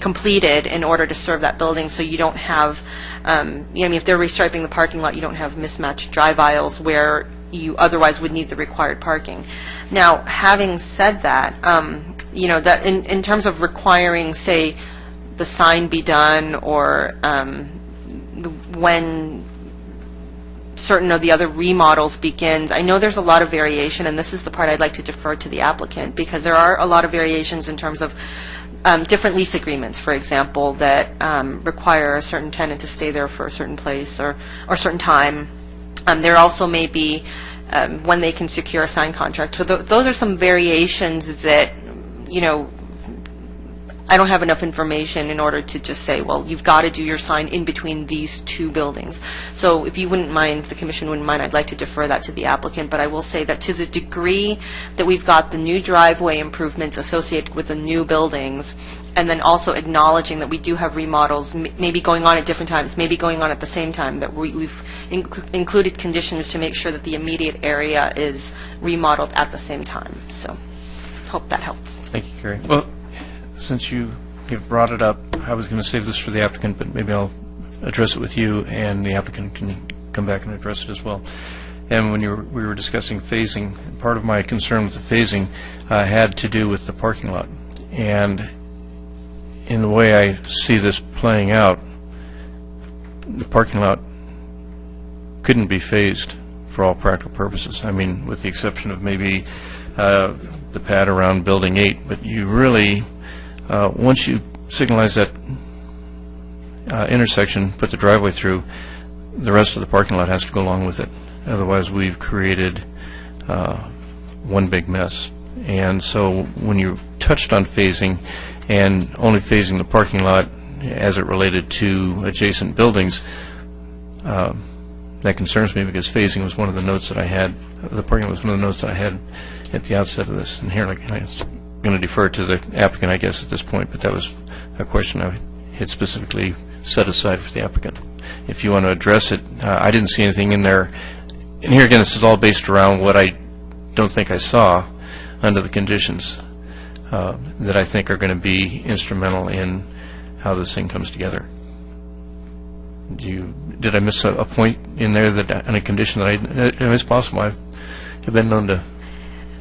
completed in order to serve that building, so you don't have, if they're restriping the parking lot, you don't have mismatched drive aisles where you otherwise would need the required parking. Now, having said that, that in terms of requiring, say, the sign be done, or when certain of the other remodels begins, I know there's a lot of variation, and this is the part I'd like to defer to the applicant, because there are a lot of variations in terms of different lease agreements, for example, that require a certain tenant to stay there for a certain place or a certain time. There also may be when they can secure a signed contract. So those are some variations that, I don't have enough information in order to just say, well, you've got to do your sign in between these 2 buildings. So if you wouldn't mind, if the commission wouldn't mind, I'd like to defer that to the applicant. But I will say that to the degree that we've got the new driveway improvements associated with the new buildings, and then also acknowledging that we do have remodels maybe going on at different times, maybe going on at the same time, that we've included conditions to make sure that the immediate area is remodeled at the same time. So hope that helps. Thank you, Carrie. Well, since you've brought it up, I was going to save this for the applicant, but maybe I'll address it with you, and the applicant can come back and address it as well. And when we were discussing phasing, part of my concern with the phasing had to do with the parking lot. And in the way I see this playing out, the parking lot couldn't be phased for all practical purposes. I mean, with the exception of maybe the pad around Building 8, but you really, once you signalize that intersection, put the driveway through, the rest of the parking lot has to go along with it. Otherwise, we've created one big mess. And so when you touched on phasing, and only phasing the parking lot as it related to adjacent buildings, that concerns me, because phasing was one of the notes that I had, the parking lot was one of the notes that I had at the outset of this. And here, I'm going to defer to the applicant, I guess, at this point, but that was a question I had specifically set aside for the applicant. If you want to address it, I didn't see anything in there. And here again, this is all based around what I don't think I saw under the conditions that I think are going to be instrumental in how this thing comes together. Did I miss a point in there that, in a condition that it's possible I've been known to?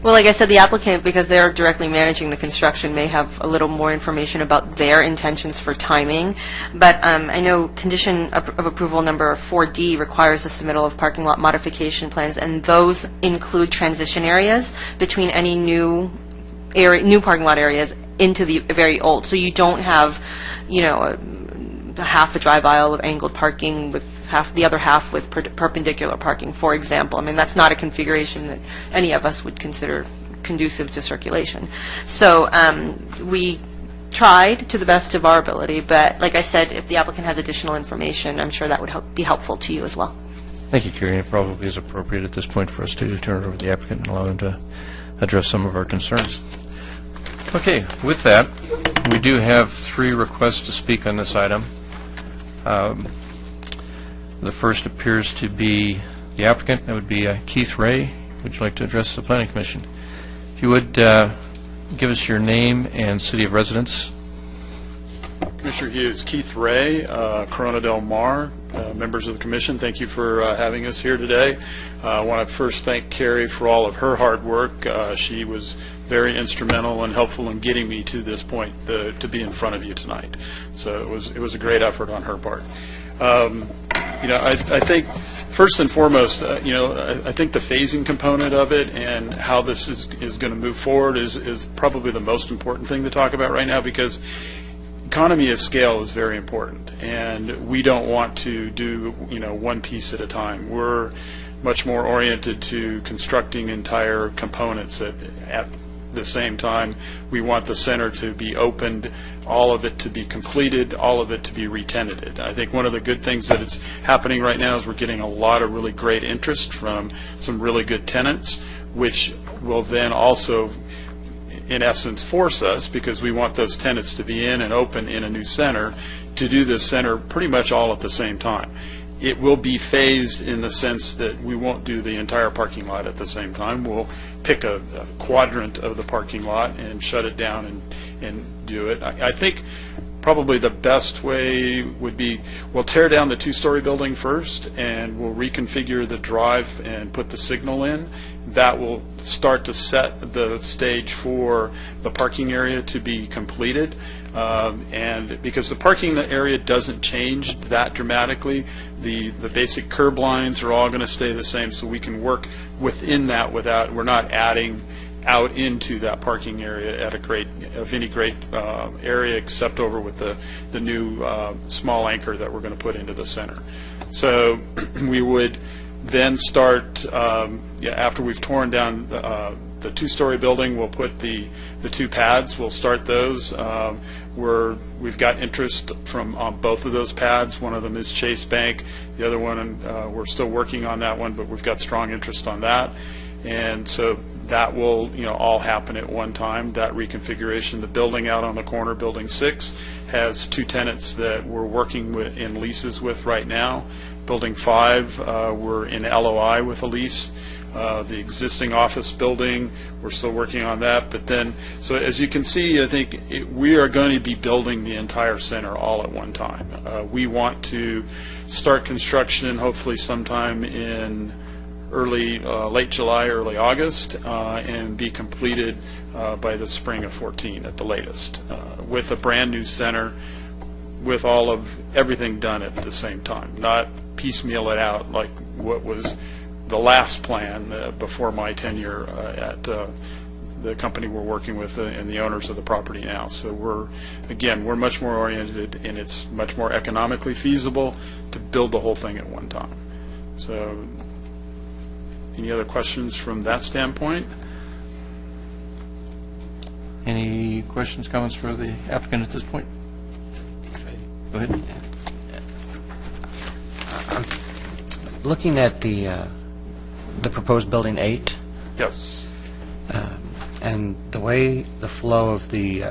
Well, like I said, the applicant, because they're directly managing the construction, may have a little more information about their intentions for timing. But I know condition of approval number 4D requires the submittal of parking lot modification plans, and those include transition areas between any new parking lot areas into the very old. So you don't have, half a drive aisle of angled parking with the other half with perpendicular parking, for example. I mean, that's not a configuration that any of us would consider conducive to circulation. So we tried to the best of our ability, but like I said, if the applicant has additional information, I'm sure that would be helpful to you as well. Thank you, Carrie. It probably is appropriate at this point for us to turn it over to the applicant and allow him to address some of our concerns. Okay, with that, we do have 3 requests to speak on this item. The first appears to be the applicant. That would be Keith Ray. Would you like to address the Planning Commission? If you would, give us your name and city of residence. Commissioner Hughes, Keith Ray, Corona Del Mar, members of the commission, thank you for having us here today. I want to first thank Carrie for all of her hard work. She was very instrumental and helpful in getting me to this point to be in front of you tonight. So it was a great effort on her part. I think first and foremost, I think the phasing component of it and how this is going to move forward is probably the most important thing to talk about right now, because economy of scale is very important, and we don't want to do one piece at a time. We're much more oriented to constructing entire components at the same time. We want the center to be opened, all of it to be completed, all of it to be re-tenanted. I think one of the good things that is happening right now is we're getting a lot of really great interest from some really good tenants, which will then also in essence force us, because we want those tenants to be in and open in a new center, to do this center pretty much all at the same time. It will be phased in the sense that we won't do the entire parking lot at the same time. We'll pick a quadrant of the parking lot and shut it down and do it. I think probably the best way would be we'll tear down the two-story building first, and we'll reconfigure the drive and put the signal in. That will start to set the stage for the parking area to be completed. And because the parking area doesn't change that dramatically, the basic curb lines are all going to stay the same, so we can work within that we're not adding out into that parking area at any great area, except over with the new small anchor that we're going to put into the center. So we would then start, after we've torn down the two-story building, we'll put the two pads. We'll start those. We've got interest from both of those pads. One of them is Chase Bank. The other one, we're still working on that one, but we've got strong interest on that. And so that will all happen at one time, that reconfiguration. The building out on the corner, Building 6, has two tenants that we're working with in leases with right now. Building 5, we're in LOI with a lease. The existing office building, we're still working on that. But then, so as you can see, I think we are going to be building the entire center all at one time. We want to start construction hopefully sometime in late July, early August, and be completed by the spring of 14 at the latest, with a brand new center, with all of everything done at the same time, not piecemeal it out like what was the last plan before my tenure at the company we're working with and the owners of the property now. So we're much more oriented, and it's much more economically feasible to build the whole thing at one time. So any other questions from that standpoint? Any questions, comments for the applicant at this point? Go ahead. Looking at the proposed Building 8, Yes. and the way the flow of the,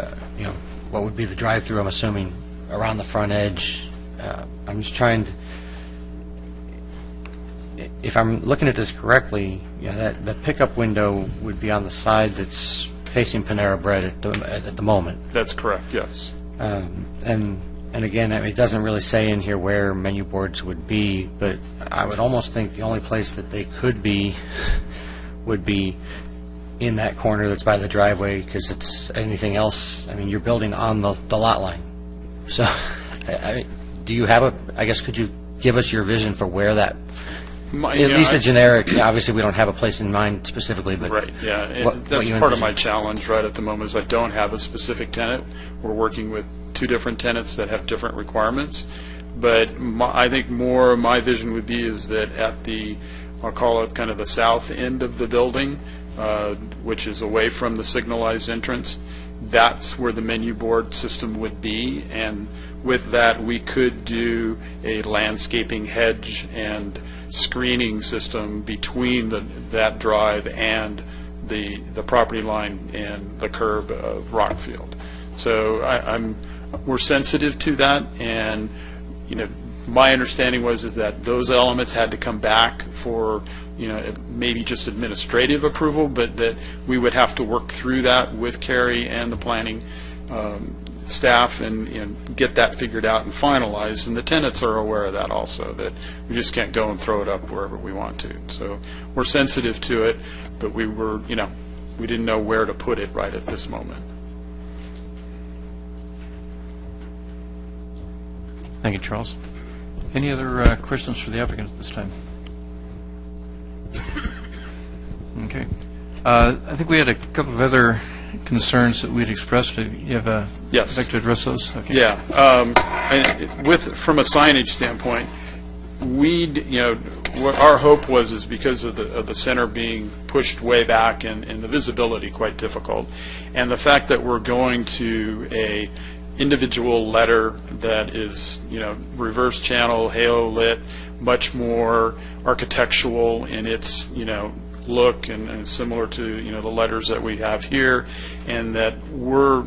what would be the drive-through, I'm assuming, around the front edge, I'm just trying to, if I'm looking at this correctly, that pickup window would be on the side that's facing Panera Bread at the moment. That's correct, yes. And again, it doesn't really say in here where menu boards would be, but I would almost think the only place that they could be would be in that corner that's by the driveway, because it's anything else. I mean, you're building on the lot line. So, do you have I guess, could you give us your vision for where that, at least a generic, obviously we don't have a place in mind specifically, but right, yeah. That's part of my challenge right at the moment, is I don't have a specific tenant. We're working with two different tenants that have different requirements. But I think more my vision would be is that at the, I'll call it kind of the south end of the building, which is away from the signalized entrance, that's where the menu board system would be. And with that, we could do a landscaping hedge and screening system between that drive and the property line and the curb of Rockfield. So we're sensitive to that, and my understanding is that those elements had to come back for, maybe just administrative approval, but that we would have to work through that with Carrie and the planning staff and get that figured out and finalized. And the tenants are aware of that also, that we just can't go and throw it up wherever we want to. So we're sensitive to it, but we were, we didn't know where to put it right at this moment. Thank you, Charles. Any other questions for the applicant at this time? Okay. I think we had a couple of other concerns that we'd expressed. You have Yes. like to address those? Okay. Yeah. From a signage standpoint, what our hope is because of the center being pushed way back and the visibility quite difficult, and the fact that we're going to a individual letter that is, reverse channel, halo lit, much more architectural in its, look and similar to, the letters that we have here, and that we're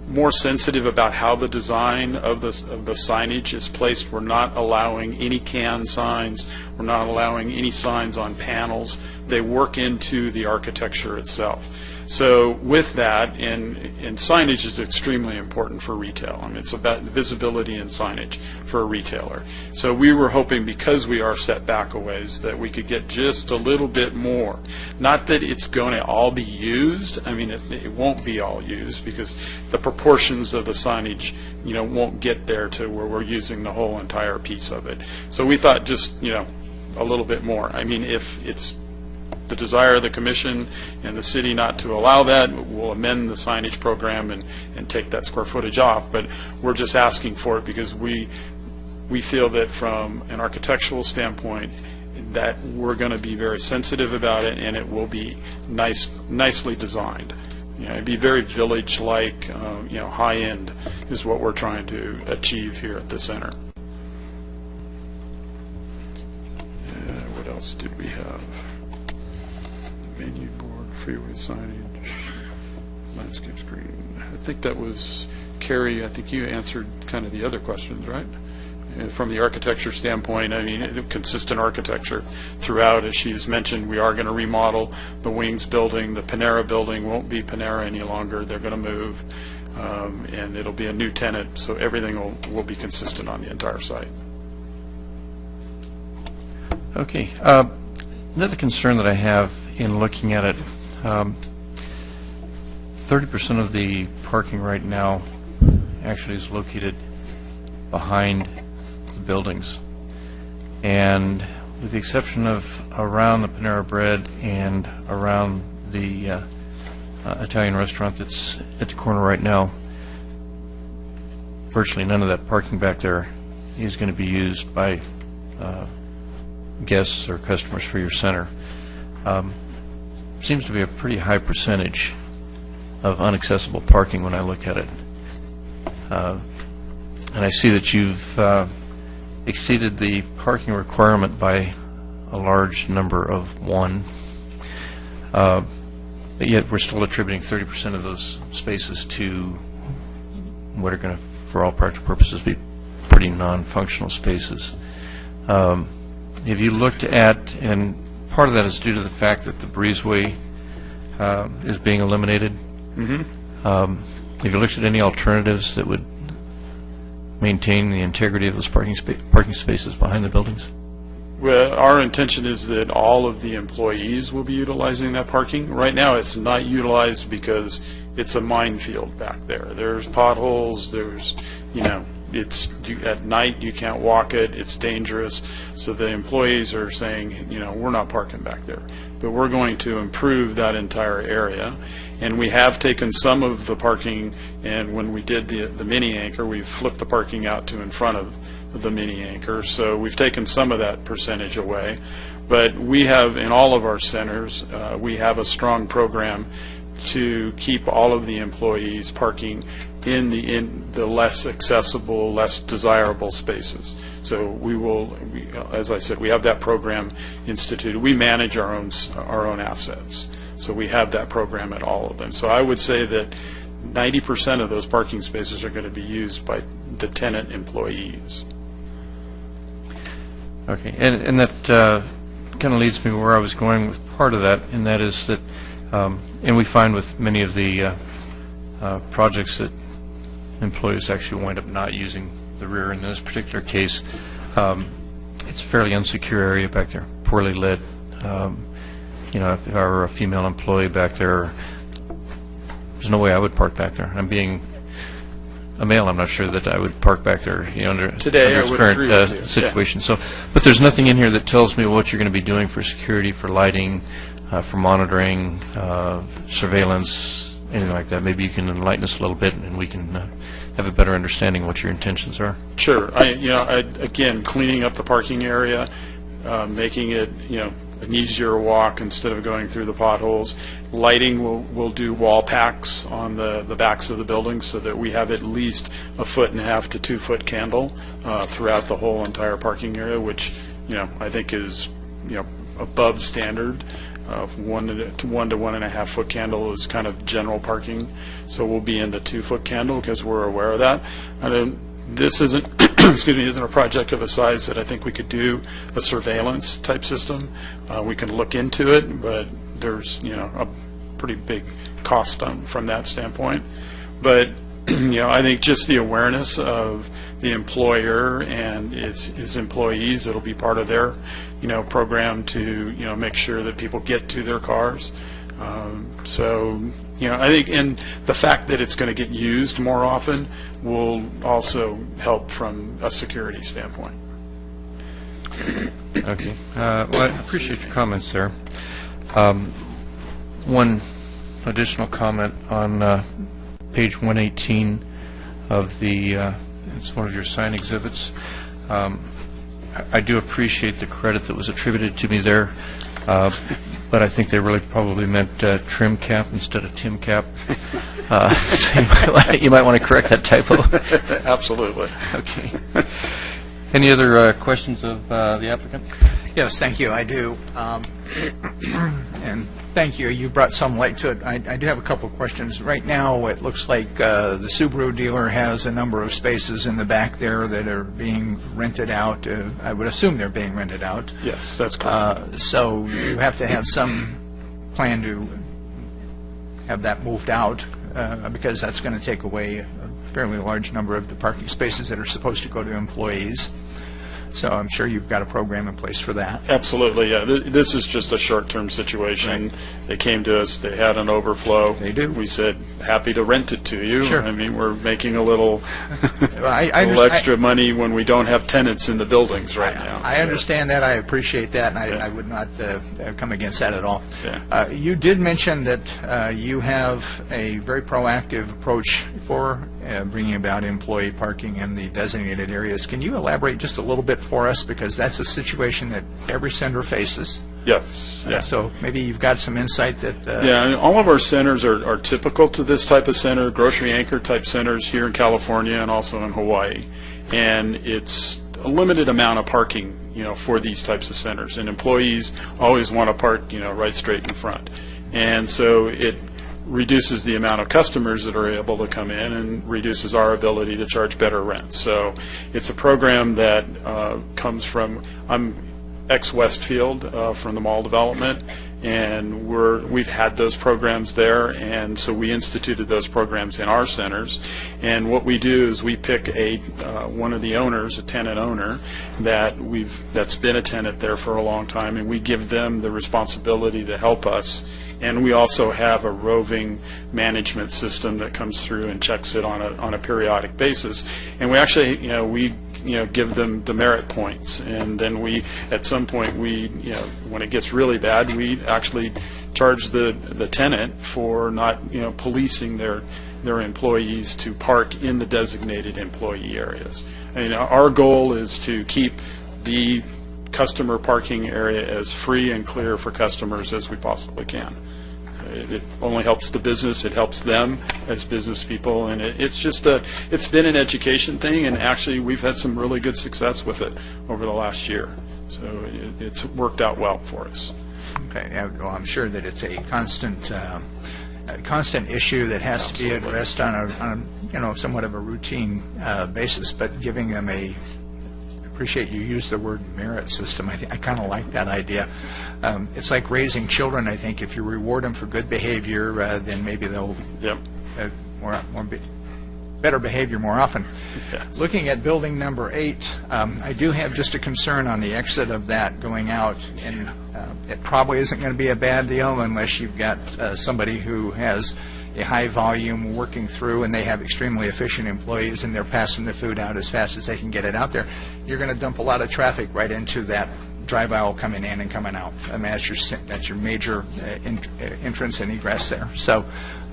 more sensitive about how the design of the signage is placed. We're not allowing any can signs. We're not allowing any signs on panels. They work into the architecture itself. So with that, and signage is extremely important for retail. I mean, it's about visibility and signage for a retailer. So we were hoping, because we are set back a ways, that we could get just a little bit more. Not that it's going to all be used. I mean, it won't be all used, because the proportions of the signage, won't get there to where we're using the whole entire piece of it. So we thought just, a little bit more. I mean, if it's the desire of the commission and the city not to allow that, we'll amend the signage program and take that square footage off. But we're just asking for it because we feel that from an architectural standpoint that we're going to be very sensitive about it, and it will be nicely designed. It'd be very village-like, high-end is what we're trying to achieve here at the center. What else did we have? Menu board, freeway signage, landscape screen. I think that was Carrie. I think you answered kind of the other questions, right? From the architecture standpoint, I mean, consistent architecture throughout. As she's mentioned, we are going to remodel the Wings building. The Panera building won't be Panera any longer. They're going to move, and it'll be a new tenant, so everything will be consistent on the entire site. Okay. Another concern that I have in looking at it, 30% of the parking right now actually is located behind the buildings. And with the exception of around the Panera Bread and around the Italian restaurant that's at the corner right now, virtually none of that parking back there is going to be used by guests or customers for your center. Seems to be a pretty high percentage of inaccessible parking when I look at it. And I see that you've exceeded the parking requirement by a large number of one. But yet we're still attributing 30% of those spaces to what are going to, for all practical purposes, be pretty non-functional spaces. Have you looked at, and part of that is due to the fact that the breezeway is being eliminated. Mm-hmm. Have you looked at any alternatives that would maintain the integrity of those parking spaces behind the buildings? Well, our intention is that all of the employees will be utilizing that parking. Right now, it's not utilized because it's a minefield back there. There's potholes, there's, at night you can't walk it, it's dangerous. So the employees are saying, we're not parking back there. But we're going to improve that entire area. And we have taken some of the parking, and when we did the mini anchor, we flipped the parking out to in front of the mini anchor. So we've taken some of that percentage away. But we have, in all of our centers, we have a strong program to keep all of the employees parking in the less accessible, less desirable spaces. So we will, as I said, we have that program instituted. We manage our own assets. So we have that program at all of them. So I would say that 90% of those parking spaces are going to be used by the tenant employees. Okay, and that kind of leads me where I was going with part of that, and that is that, and we find with many of the projects that employees actually wind up not using the rear. In this particular case, it's a fairly insecure area back there, poorly lit. You know, if I were a female employee back there, there's no way I would park back there. I'm being a male, I'm not sure that I would park back there, you know, under Today, I this would current agree with you. situation. So, but there's nothing in here that tells me what you're going to be doing for security, for lighting, for monitoring, surveillance, anything like that. Maybe you can enlighten us a little bit, and we can have a better understanding of what your intentions are. Sure. Again, cleaning up the parking area, making it, an easier walk instead of going through the potholes. Lighting, we'll do wall packs on the backs of the buildings so that we have at least a 1.5 to 2 foot candle throughout the whole entire parking area, which, I think is, above standard. 1 to 1.5 foot candle is kind of general parking, so we'll be in the 2 foot candle because we're aware of that. This isn't isn't a project of a size that I think we could do a surveillance type system. We can look into it, but there's a pretty big cost from that standpoint. But I think just the awareness of the employer and his employees, it'll be part of their program to make sure that people get to their cars. I think, and the fact that it's going to get used more often will also help from a security standpoint. Okay. Well, I appreciate your comments there. One additional comment on page 118 of the, it's one of your sign exhibits. I do appreciate the credit that was attributed to me there, but I think they really probably meant trim cap instead of Tim Cap. So you might want to correct that typo. Absolutely. Okay. Any other questions of the applicant? Yes, thank you. I do. And thank you. You brought some light to it. I do have a couple of questions. Right now, it looks like the Subaru dealer has a number of spaces in the back there that are being rented out. I would assume they're being rented out. Yes, that's correct. So you have to have some plan to have that moved out because that's going to take away a fairly large number of the parking spaces that are supposed to go to employees. So I'm sure you've got a program in place for that. Absolutely, yeah. This is just a short-term situation. Right. They came to us, they had an overflow. They do. We said, happy to rent it to you. Sure. I mean, we're making a little, I little extra money when we don't have tenants in the buildings right now. I understand that. I appreciate that, and I would not come against that at all. Yeah. You did mention that you have a very proactive approach for bringing about employee parking in the designated areas. Can you elaborate just a little bit for us, because that's a situation that every center faces? Yes. Yeah. So maybe you've got some insight that... Yeah, and all of our centers are typical to this type of center, grocery anchor type centers here in California and also in Hawaii. And it's a limited amount of parking, for these types of centers. And employees always want to park, right straight in front. And so it reduces the amount of customers that are able to come in and reduces our ability to charge better rent. So it's a program that comes from, I'm ex-Westfield from the mall development, and we've had those programs there, and so we instituted those programs in our centers. And what we do is we pick one of the owners, a tenant owner, that's been a tenant there for a long time, and we give them the responsibility to help us. And we also have a roving management system that comes through and checks it on a periodic basis. And we actually, give them demerit points. And then at some point, when it gets really bad, we actually charge the tenant for not, policing their employees to park in the designated employee areas. Our goal is to keep the customer parking area as free and clear for customers as we possibly can. It only helps the business, it helps them as business people, and it's been an education thing, and actually we've had some really good success with it over the last year. So it's worked out well for us. Okay. Well, I'm sure that it's a constant issue that has to be addressed on a somewhat of a routine basis, but giving them a appreciate you used the word merit system. I kind of like that idea. It's like raising children. I think if you reward them for good behavior, then maybe they'll Yep. better behavior more often. Yes. Looking at building number 8, I do have just a concern on the exit of that going out, and it probably isn't going to be a bad deal unless you've got somebody who has a high volume working through and they have extremely efficient employees and they're passing the food out as fast as they can get it out there. You're going to dump a lot of traffic right into that drive aisle coming in and coming out. I mean, that's your major entrance and egress there. So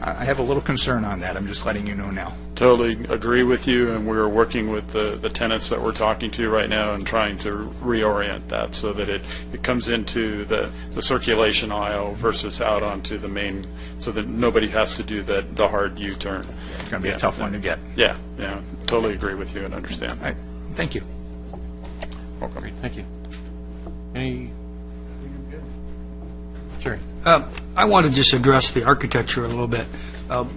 I have a little concern on that. I'm just letting you know now. Totally agree with you, and we're working with the tenants that we're talking to right now and trying to reorient that so that it comes into the circulation aisle versus out onto the main, so that nobody has to do the hard U-turn. It's going to be a tough one to get. Yeah, totally agree with you and understand. All right. Thank you. Welcome. Great, thank you. Any? Sure. I want to just address the architecture a little bit. I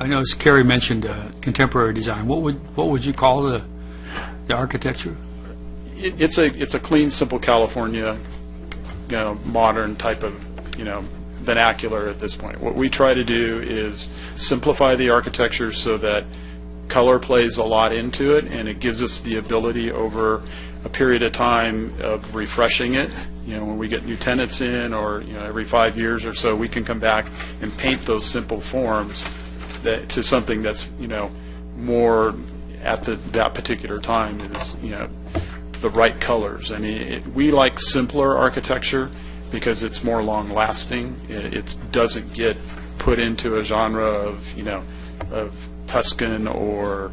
know as Carrie mentioned contemporary design. What would you call the architecture? It's a clean, simple California, modern type of, vernacular at this point. What we try to do is simplify the architecture so that color plays a lot into it, and it gives us the ability over a period of time of refreshing it. When we get new tenants in, or every 5 years or so, we can come back and paint those simple forms to something that's more at that particular time is the right colors. I mean, we like simpler architecture because it's more long lasting. It doesn't get put into a genre of Tuscan or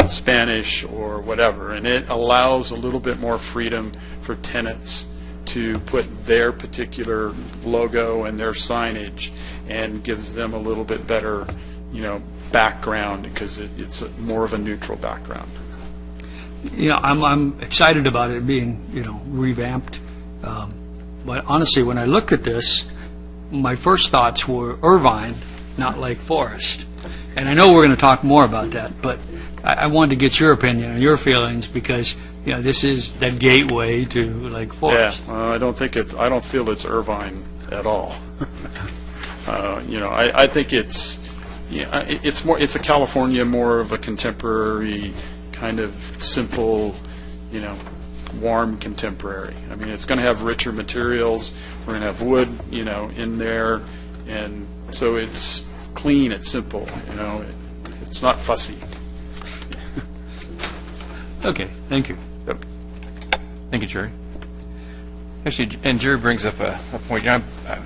Spanish or whatever, and it allows a little bit more freedom for tenants to put their particular logo and their signage, and gives them a little bit better background because it's more of a neutral background. I'm excited about it being revamped, but honestly, when I looked at this, my first thoughts were Irvine, not Lake Forest. And I know we're going to talk more about that, but I wanted to get your opinion and your feelings because this is the gateway to Lake Forest. Yeah, I don't feel it's Irvine at all. I think it's a California, more of a contemporary kind of simple, warm contemporary. I mean, it's going to have richer materials. We're going to have wood, in there, and so it's clean, it's simple, it's not fussy. Okay, thank you. Yep. Thank you, Jerry. Actually, and Jerry brings up a point. I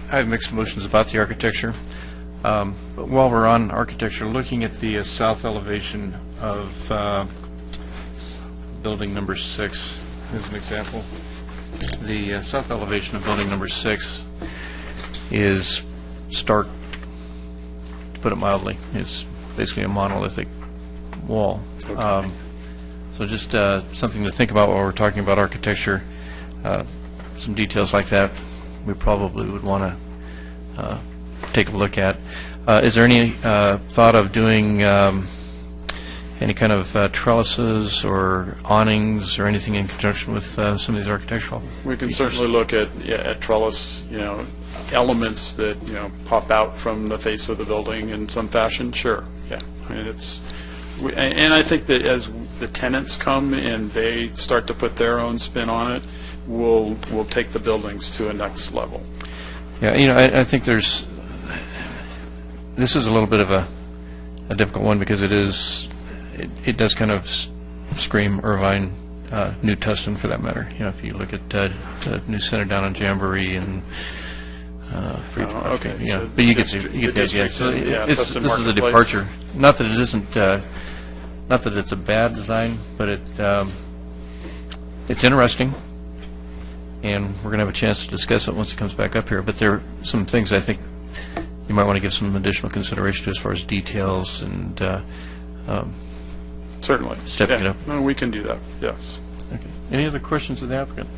have mixed emotions about the architecture. But while we're on architecture, looking at the south elevation of building number 6 as an example, the south elevation of building number 6 is stark, to put it mildly. It's basically a monolithic wall. Okay. So just something to think about while we're talking about architecture. Some details like that we probably would want to take a look at. Is there any thought of doing any kind of trellises or awnings or anything in conjunction with some of these architectural? We can certainly look at trellis, elements that pop out from the face of the building in some fashion. Sure, yeah. I mean, and I think that as the tenants come and they start to put their own spin on it, we'll take the buildings to a next level. Yeah, I think this is a little bit of a difficult one because it does kind of scream Irvine, New Tustin for that matter. If you look at the new center down on Jamboree and okay. Yeah, So but you get the idea. So this is a departure. Not that it isn't. Not that it's a bad design, but it's interesting, and we're going to have a chance to discuss it once it comes back up here. But there are some things I think you might want to give some additional consideration to as far as details and certainly stepping it up. No, we can do that. Yes. Okay. Any other questions of the applicant?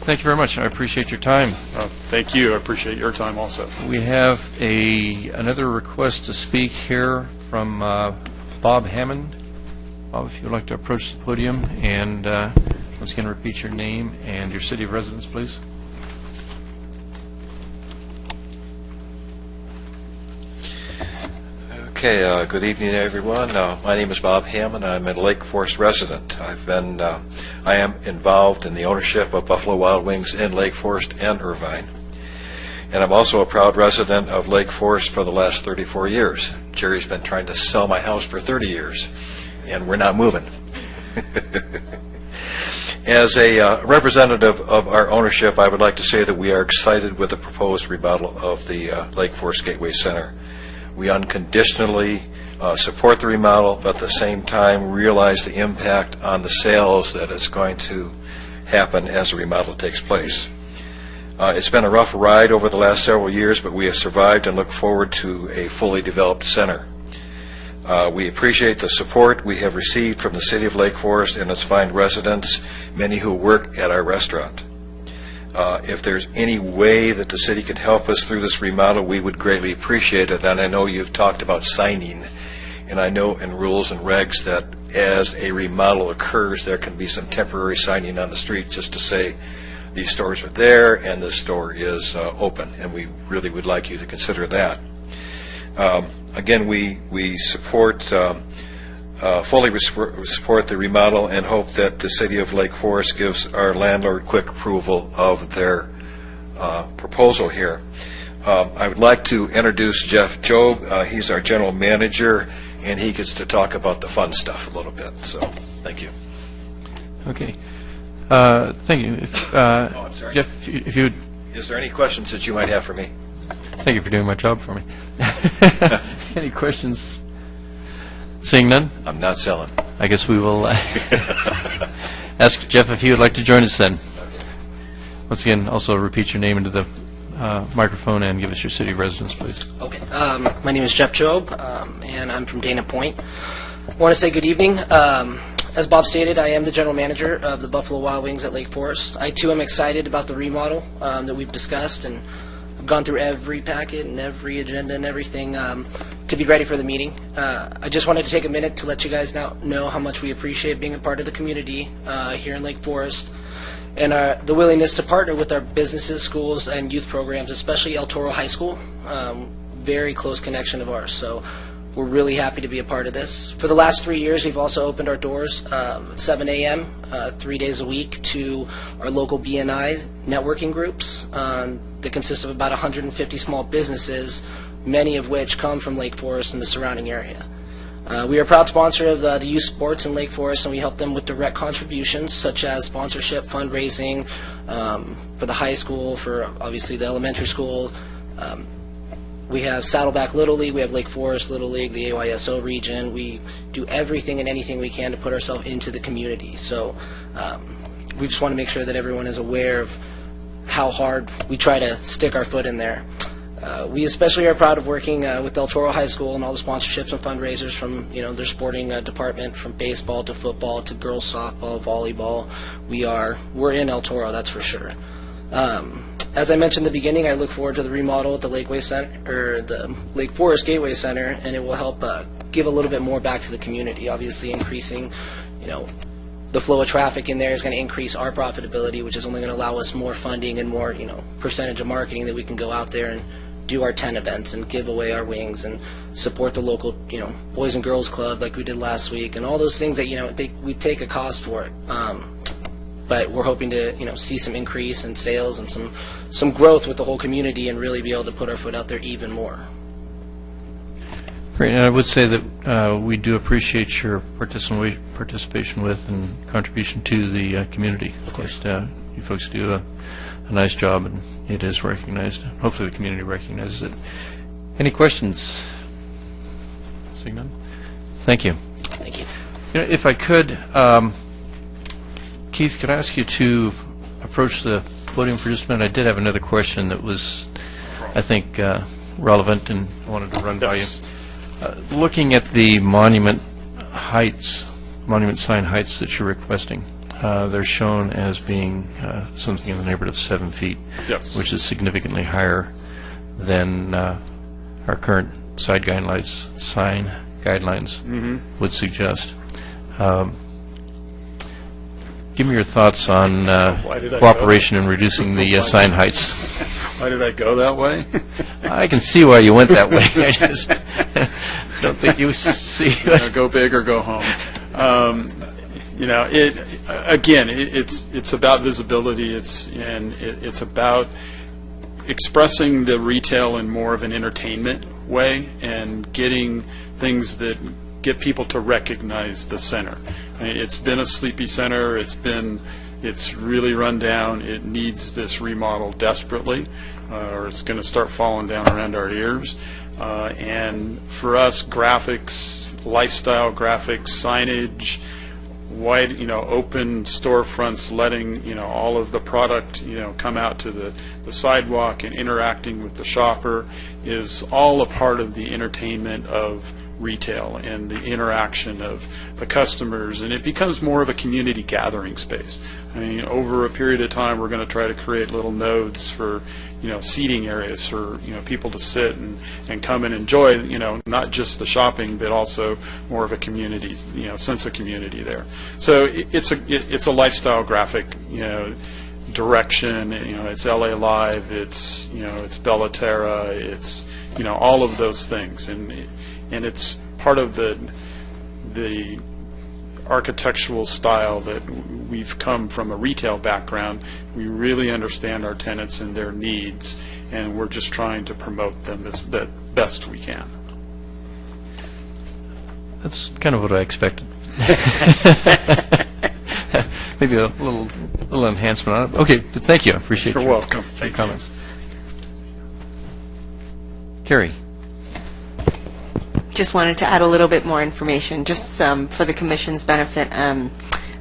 Thank you very much. I appreciate your time. Thank you. I appreciate your time also. We have another request to speak here from Bob Hammond. Bob, if you'd like to approach the podium and once again repeat your name and your city of residence, please. Okay, good evening, everyone. My name is Bob Hammond. I'm a Lake Forest resident. I am involved in the ownership of Buffalo Wild Wings in Lake Forest and Irvine. And I'm also a proud resident of Lake Forest for the last 34 years. Jerry's been trying to sell my house for 30 years, and we're not moving. As a representative of our ownership, I would like to say that we are excited with the proposed remodel of the Lake Forest Gateway Center. We unconditionally support the remodel, but at the same time realize the impact on the sales that is going to happen as the remodel takes place. It's been a rough ride over the last several years, but we have survived and look forward to a fully developed center. We appreciate the support we have received from the City of Lake Forest and its fine residents, many who work at our restaurant. If there's any way that the city can help us through this remodel, we would greatly appreciate it. And I know you've talked about signing, and I know in rules and regs that as a remodel occurs, there can be some temporary signing on the street just to say these stores are there and this store is open, and we really would like you to consider that. Again, we support fully support the remodel and hope that the City of Lake Forest gives our landlord quick approval of their proposal here. I would like to introduce Jeff Jobe. He's our general manager, and he gets to talk about the fun stuff a little bit. So, thank you. Okay. Thank you. I'm sorry. Jeff, if you would... Is there any questions that you might have for me? Thank you for doing my job for me. Any questions? Seeing none? I'm not selling. I guess we will ask Jeff if he would like to join us then. Once again, also repeat your name into the microphone and give us your city of residence, please. Okay. My name is Jeff Jobe, and I'm from Dana Point. I want to say good evening. As Bob stated, I am the general manager of the Buffalo Wild Wings at Lake Forest. I, too, am excited about the remodel that we've discussed, and I've gone through every packet and every agenda and everything to be ready for the meeting. I just wanted to take a minute to let you guys know how much we appreciate being a part of the community here in Lake Forest, and the willingness to partner with our businesses, schools, and youth programs, especially El Toro High School. Very close connection of ours, so we're really happy to be a part of this. For the last 3 years, we've also opened our doors at 7 a.m., 3 days a week, to our local BNI networking groups that consist of about 150 small businesses, many of which come from Lake Forest and the surrounding area. We are a proud sponsor of the youth sports in Lake Forest, and we help them with direct contributions such as sponsorship, fundraising for the high school, for obviously the elementary school. We have Saddleback Little League, we have Lake Forest Little League, the AYSO region. We do everything and anything we can to put ourselves into the community. So we just want to make sure that everyone is aware of how hard we try to stick our foot in there. We especially are proud of working with El Toro High School and all the sponsorships and fundraisers from their sporting department, from baseball to football to girls softball, volleyball. We're in El Toro, that's for sure. As I mentioned in the beginning, I look forward to the remodel at the the Lake Forest Gateway Center, and it will help give a little bit more back to the community. Obviously, increasing, the flow of traffic in there is going to increase our profitability, which is only going to allow us more funding and more, percentage of marketing that we can go out there and do our 10 events and give away our wings and support the local, Boys and Girls Club like we did last week, and all those things that, we take a cost for it. But we're hoping to, see some increase in sales and some growth with the whole community and really be able to put our foot out there even more. Great, and I would say that we do appreciate your participation with and contribution to the community. Of course, you folks do a nice job, and it is recognized. Hopefully the community recognizes it. Any questions? Seeing none? Thank you. Thank you. If I could, Keith, could I ask you to approach the podium for just a minute? I did have another question that was, I think, relevant, and I wanted to run by you. Looking at the monument sign heights that you're requesting, they're shown as being something in the neighborhood of 7 feet, Yes. which is significantly higher than our current sign guidelines would suggest. Give me your thoughts on Why did I cooperation in reducing the sign heights. Why did I go that way? I can see why you went that way. I just don't think you see. Go big or go home. It's about visibility. It's about expressing the retail in more of an entertainment way and getting things that get people to recognize the center. I mean, it's been a sleepy center. It's really run down. It needs this remodel desperately, or it's going to start falling down around our ears. And for us, graphics, lifestyle graphics, signage, wide, open storefronts, letting, all of the product, come out to the sidewalk and interacting with the shopper is all a part of the entertainment of retail and the interaction of the customers, and it becomes more of a community gathering space. I mean, over a period of time, we're going to try to create little nodes for, seating areas for, people to sit and come and enjoy, not just the shopping, but also more of a community, sense of community there. So it's a lifestyle graphic, direction. It's LA Live, it's Bella Terra, it's all of those things, and it's part of the architectural style that we've come from a retail background. We really understand our tenants and their needs, and we're just trying to promote them as best we can. That's kind of what I expected. Maybe a little enhancement on it. Okay, but thank you. I appreciate You're welcome. your comments. Carrie. Just wanted to add a little bit more information, just for the Commission's benefit.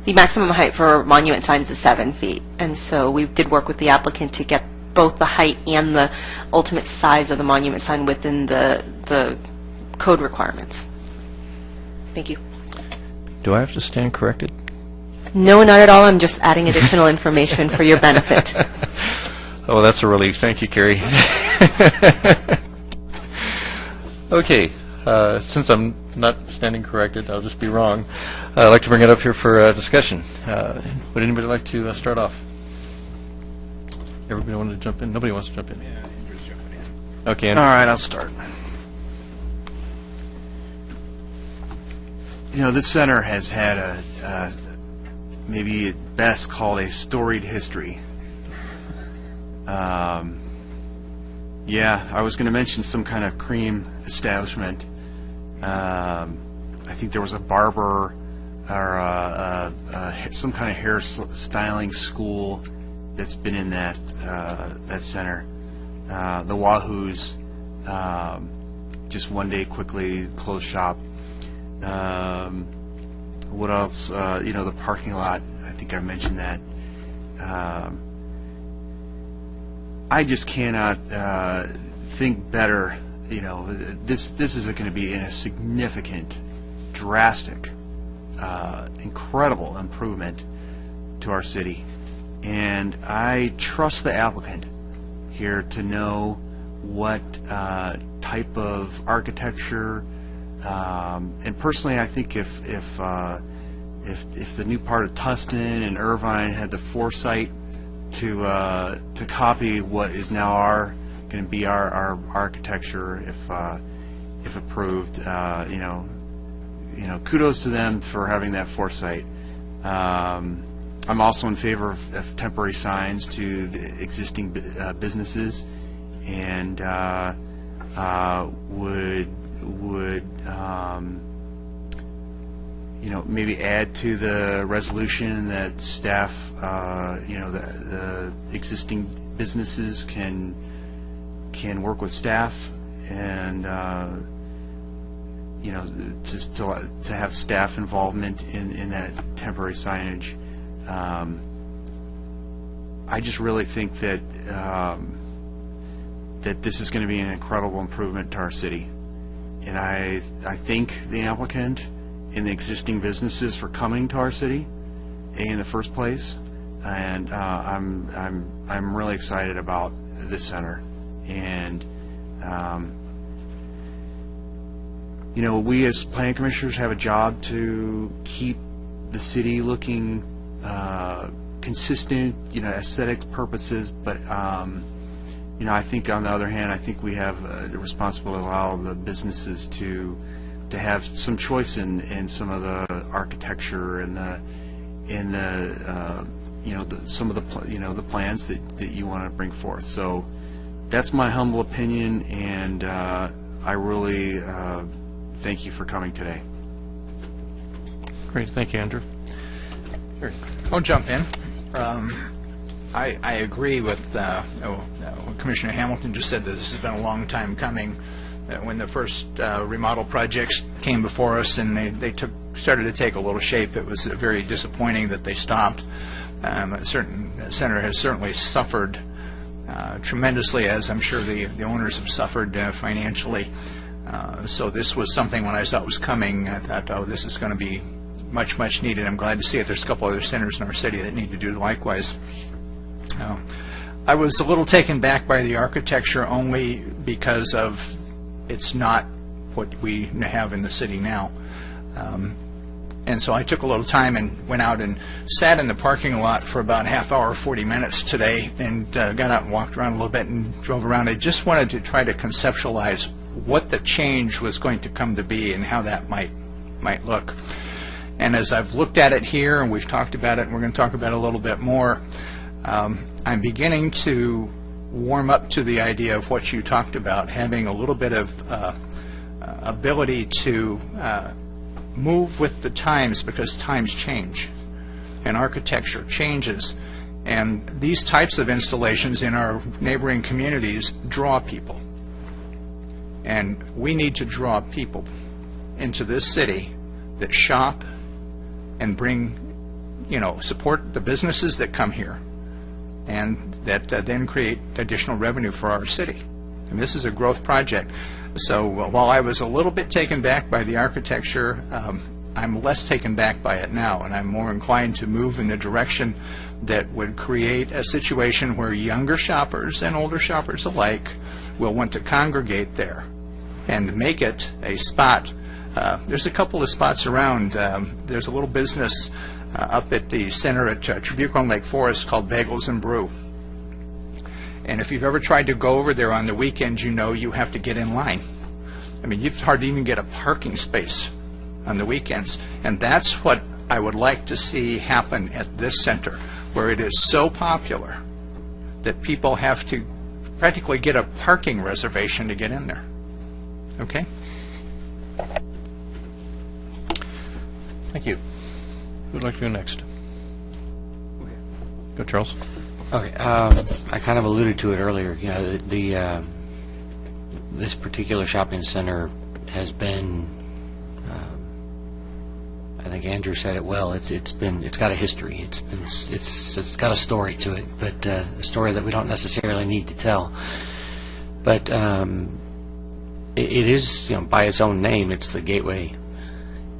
The maximum height for monument signs is 7 feet, and so we did work with the applicant to get both the height and the ultimate size of the monument sign within the code requirements. Thank you. Do I have to stand corrected? No, not at all. I'm just adding additional information for your benefit. Oh, that's a relief. Thank you, Carrie. Okay. Since I'm not standing corrected, I'll just be wrong. I'd like to bring it up here for discussion. Would anybody like to start off? Everybody wanted to jump in? Nobody wants to jump in? Yeah, Andrew's jumping in. Okay. All right, I'll start. This center has had a maybe at best called a storied history. Yeah, I was going to mention some kind of cream establishment. I think there was a barber or some kind of hair styling school that's been in that center. The Wahoos just one day quickly closed shop. What else? The parking lot. I think I mentioned that. I just cannot think better. This is going to be in a significant, drastic, incredible improvement to our city, and I trust the applicant here to know what type of architecture. And personally, I think if the new part of Tustin and Irvine had the foresight to copy what is now going to be our architecture, if approved, kudos to them for having that foresight. I'm also in favor of temporary signs to the existing businesses, and would maybe add to the resolution that staff, the existing businesses can work with staff, and to have staff involvement in that temporary signage. I just really think that that this is going to be an incredible improvement to our city, and I thank the applicant and the existing businesses for coming to our city in the first place, and I'm really excited about this center, and we as planning commissioners have a job to keep the city looking consistent, aesthetic purposes, but I think on the other hand, I think we have the responsibility to allow the businesses to have some choice in some of the architecture and some of the plans that you want to bring forth. So that's my humble opinion, and I really thank you for coming today. Great, thank you, Andrew. Sure. I'll jump in. I agree with what Commissioner Hamilton just said, that this has been a long time coming. When the first remodel projects came before us and they started to take a little shape, it was very disappointing that they stopped. A certain center has certainly suffered tremendously, as I'm sure the owners have suffered financially. So this was something, when I saw it was coming, I thought, oh, this is going to be much, much needed. I'm glad to see it. There's a couple other centers in our city that need to do likewise. I was a little taken back by the architecture only because of it's not what we have in the city now. And so I took a little time and went out and sat in the parking lot for about a half hour, 40 minutes today, and got out and walked around a little bit and drove around. I just wanted to try to conceptualize what the change was going to come to be and how that might look. And as I've looked at it here, and we've talked about it, and we're going to talk about it a little bit more, I'm beginning to warm up to the idea of what you talked about, having a little bit of ability to move with the times, because times change and architecture changes, and these types of installations in our neighboring communities draw people, and we need to draw people into this city that shop and bring, support the businesses that come here, and that then create additional revenue for our city. And this is a growth project. So while I was a little bit taken back by the architecture, I'm less taken back by it now, and I'm more inclined to move in the direction that would create a situation where younger shoppers and older shoppers alike will want to congregate there and make it a spot. There's a couple of spots around. There's a little business up at the center at Tribuco and Lake Forest called Bagels and Brew. And if you've ever tried to go over there on the weekends, you have to get in line. I mean, it's hard to even get a parking space on the weekends. And that's what I would like to see happen at this center, where it is so popular that people have to practically get a parking reservation to get in there. Okay? Thank you. Who would like to go next? Go, Charles. Okay, I kind of alluded to it earlier. This particular shopping center has been, I think Andrew said it well. It's got a history. It's got a story to it, but a story that we don't necessarily need to tell. But it is, by its own name, it's the gateway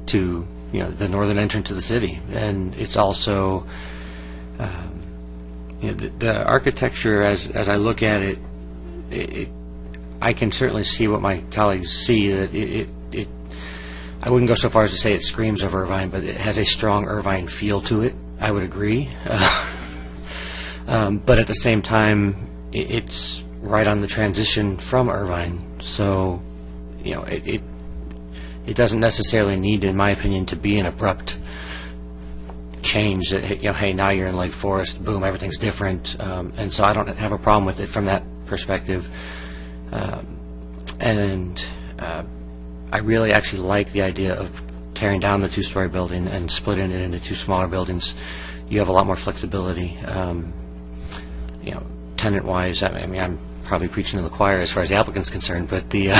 to the northern entrance of the city, and it's also. The architecture, as I look at it, I can certainly see what my colleagues see. That I wouldn't go so far as to say it screams of Irvine, but it has a strong Irvine feel to it. I would agree. But at the same time, it's right on the transition from Irvine. So, it doesn't necessarily need, in my opinion, to be an abrupt change that, hey, now you're in Lake Forest, boom, everything's different. And so I don't have a problem with it from that perspective. And I really actually like the idea of tearing down the two-story building and splitting it into two smaller buildings. You have a lot more flexibility. Tenant-wise, I mean, I'm probably preaching to the choir as far as the applicant's concerned, but it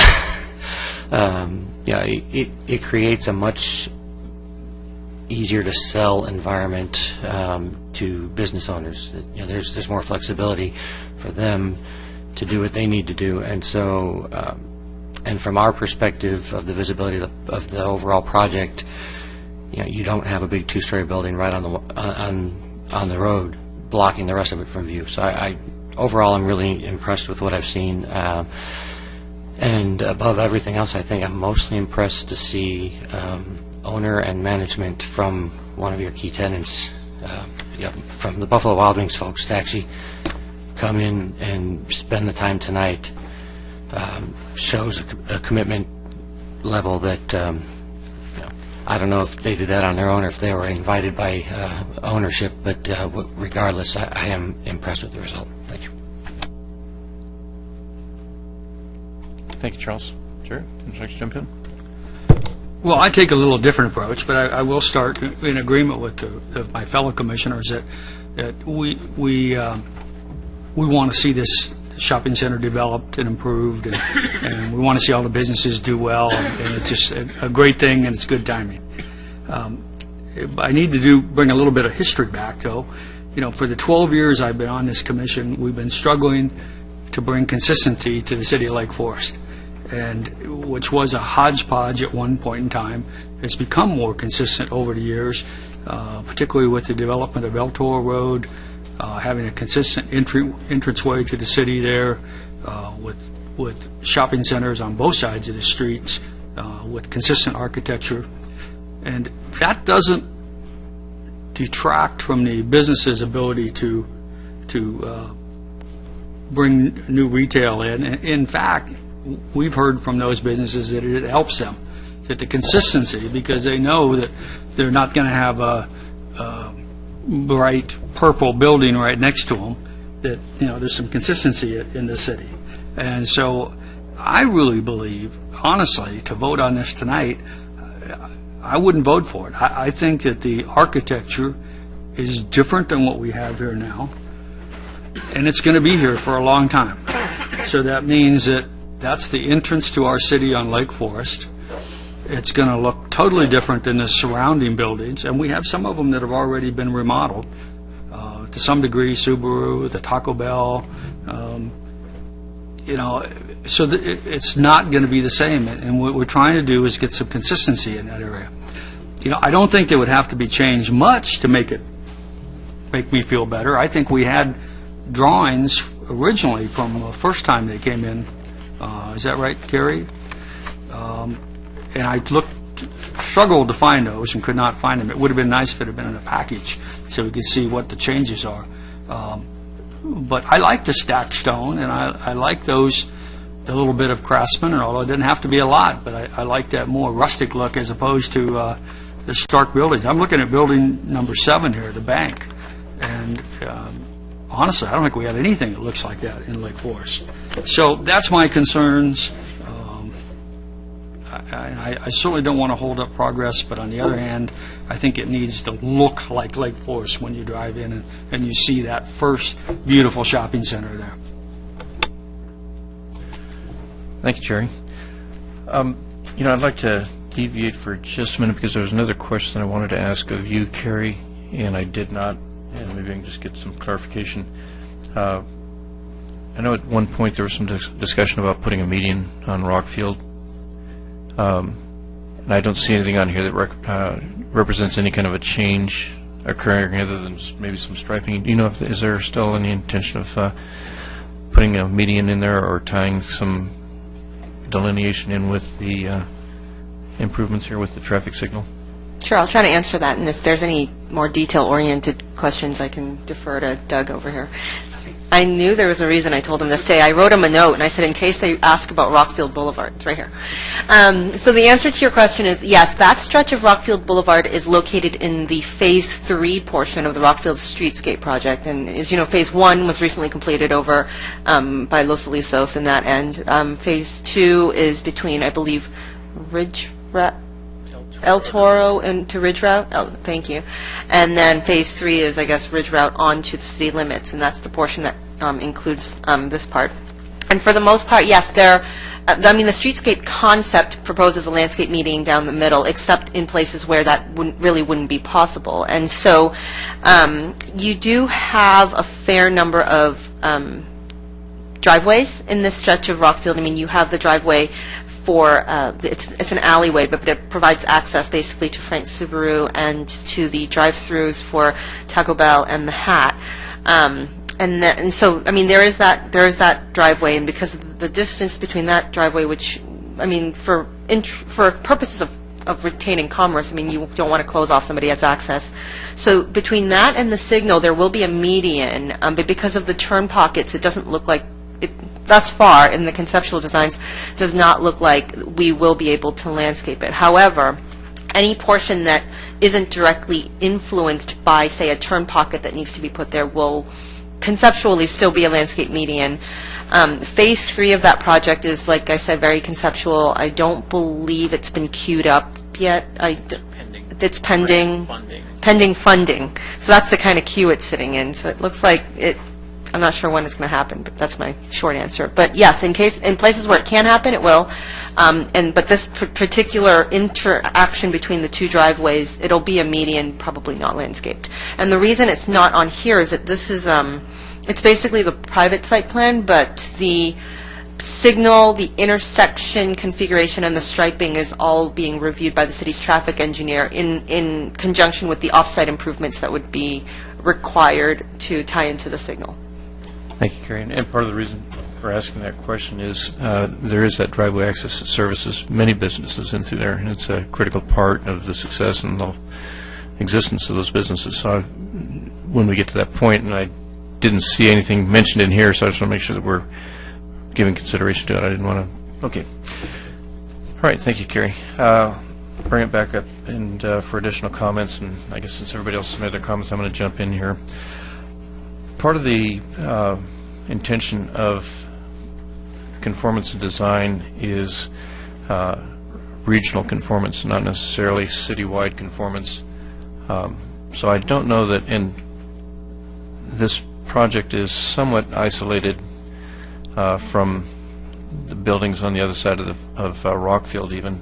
creates a much easier to sell environment to business owners. There's more flexibility for them to do what they need to do, and so and from our perspective of the visibility of the overall project, you don't have a big two-story building right on the road blocking the rest of it from view. So I overall I'm really impressed with what I've seen, and And above everything else, I think I'm mostly impressed to see owner and management from one of your key tenants, from the Buffalo Wild Wings folks, to actually come in and spend the time tonight. Shows a commitment level that I don't know if they did that on their own or if they were invited by ownership, but regardless, I am impressed with the result. Thank you. Thank you, Charles. Jerry, would you like to jump in? Well, I take a little different approach, but I will start in agreement with my fellow commissioners that we want to see this shopping center developed and improved, and we want to see all the businesses do well, and it's just a great thing, and it's good timing. I need to bring a little bit of history back, though. For the 12 years I've been on this commission, we've been struggling to bring consistency to the city of Lake Forest, and which was a hodgepodge at one point in time. It's become more consistent over the years, particularly with the development of El Toro Road, having a consistent entranceway to the city there, with shopping centers on both sides of the streets, with consistent architecture. And that doesn't detract from the business's ability to bring new retail in. In fact, we've heard from those businesses that it helps them, that the consistency, because they know that they're not going to have a bright purple building right next to them, that there's some consistency in the city. And so I really believe, honestly, to vote on this tonight, I wouldn't vote for it. I think that the architecture is different than what we have here now, and it's going to be here for a long time. So that means that that's the entrance to our city on Lake Forest. It's going to look totally different than the surrounding buildings, and we have some of them that have already been remodeled. To some degree, Subaru, the Taco Bell, so it's not going to be the same, and what we're trying to do is get some consistency in that area. I don't think it would have to be changed much to make me feel better. I think we had drawings originally from the first time they came in. Is that right, Carrie? And I struggled to find those and could not find them. It would have been nice if it had been in a package so we could see what the changes are. But I like the stacked stone, and I like the little bit of craftsman, although it didn't have to be a lot, but I like that more rustic look as opposed to the stark buildings. I'm looking at building number 7 here, the bank, and honestly, I don't think we have anything that looks like that in Lake Forest. So that's my concerns. I certainly don't want to hold up progress, but on the other hand, I think it needs to look like Lake Forest when you drive in and you see that first beautiful shopping center there. Thank you, Jerry. I'd like to deviate for just a minute because there was another question I wanted to ask of you, Carrie, and I did not, and maybe I can just get some clarification. I know at one point there was some discussion about putting a median on Rockfield. And I don't see anything on here that represents any kind of a change occurring other than maybe some striping. Do you know is there still any intention of putting a median in there or tying some delineation in with the improvements here with the traffic signal? Sure, I'll try to answer that, and if there's any more detail-oriented questions, I can defer to Doug over here. I knew there was a reason I told him to say. I wrote him a note, and I said, in case they ask about Rockfield Boulevard. It's right here. So the answer to your question is, yes, that stretch of Rockfield Boulevard is located in the Phase 3 portion of the Rockfield Streetscape project. And as you know, Phase 1 was recently completed over by Los Alisos in that end. Phase 2 is between, I believe, El Toro and to Ridge Route. Oh, thank you. And then Phase 3 is, I guess, Ridge Route onto the city limits, and that's the portion that includes this part. And for the most part, yes, the streetscape concept proposes a landscape median down the middle, except in places where that wouldn't be possible. And so you do have a fair number of driveways in this stretch of Rockfield. I mean, you have the driveway for it's an alleyway, but it provides access basically to Frank's Subaru and to the drive-throughs for Taco Bell and the Hat. and so, I mean, there is that driveway, and because of the distance between that driveway, which, I mean, for purposes of retaining commerce, I mean, you don't want to close off somebody else's access. So between that and the signal, there will be a median, but because of the turn pockets, it doesn't look like, thus far in the conceptual designs, does not look like we will be able to landscape it. However, any portion that isn't directly influenced by, say, a turn pocket that needs to be put there will conceptually still be a landscape median. Phase 3 of that project is, like I said, very conceptual. I don't believe it's been queued up yet. It's pending. Pending funding. So that's the kind of queue it's sitting in. So it looks like it. I'm not sure when it's going to happen, but that's my short answer. But yes, in places where it can happen, it will. But this particular interaction between the two driveways, it'll be a median, probably not landscaped. And the reason it's not on here is that this is, it's basically the private site plan, but the signal, the intersection configuration, and the striping is all being reviewed by the city's traffic engineer in conjunction with the off-site improvements that would be required to tie into the signal. Thank you, Carrie. And part of the reason for asking that question is there is that driveway access that services many businesses in through there, and it's a critical part of the success and the existence of those businesses. So when we get to that point, and I didn't see anything mentioned in here, so I just want to make sure that we're giving consideration to it. I didn't want to. Okay. All right. Thank you, Carrie. Bring it back up and for additional comments, and I guess since everybody else has made their comments, I'm going to jump in here. Part of the intention of conformance and design is regional conformance, not necessarily citywide conformance. So I don't know that this project is somewhat isolated from the buildings on the other side of Rockfield, even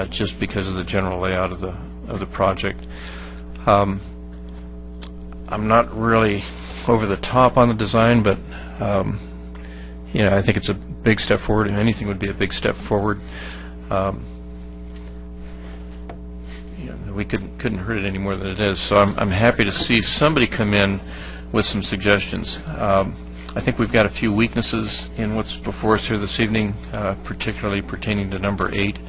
just because of the general layout of the project. I'm not really over the top on the design, but I think it's a big step forward, and anything would be a big step forward. We couldn't hurt it any more than it is. So I'm happy to see somebody come in with some suggestions. I think we've got a few weaknesses in what's before us here this evening, particularly pertaining to number 8.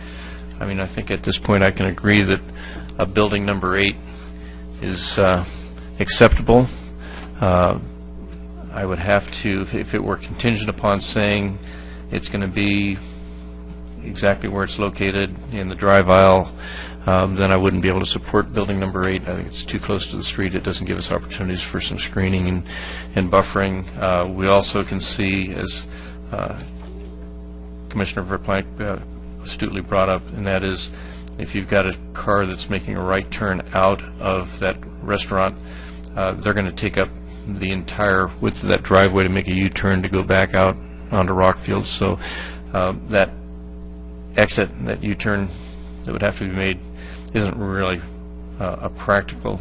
I mean, I think at this point I can agree that a building number 8 is acceptable. I would have to, if it were contingent upon saying it's going to be exactly where it's located in the drive aisle, then I wouldn't be able to support building number 8. I think it's too close to the street. It doesn't give us opportunities for some screening and buffering. We also can see, as Commissioner Verplank astutely brought up, and that is if you've got a car that's making a right turn out of that restaurant, they're going to take up the entire width of that driveway to make a U-turn to go back out onto Rockfield. So that exit, that U-turn that would have to be made, isn't really a practical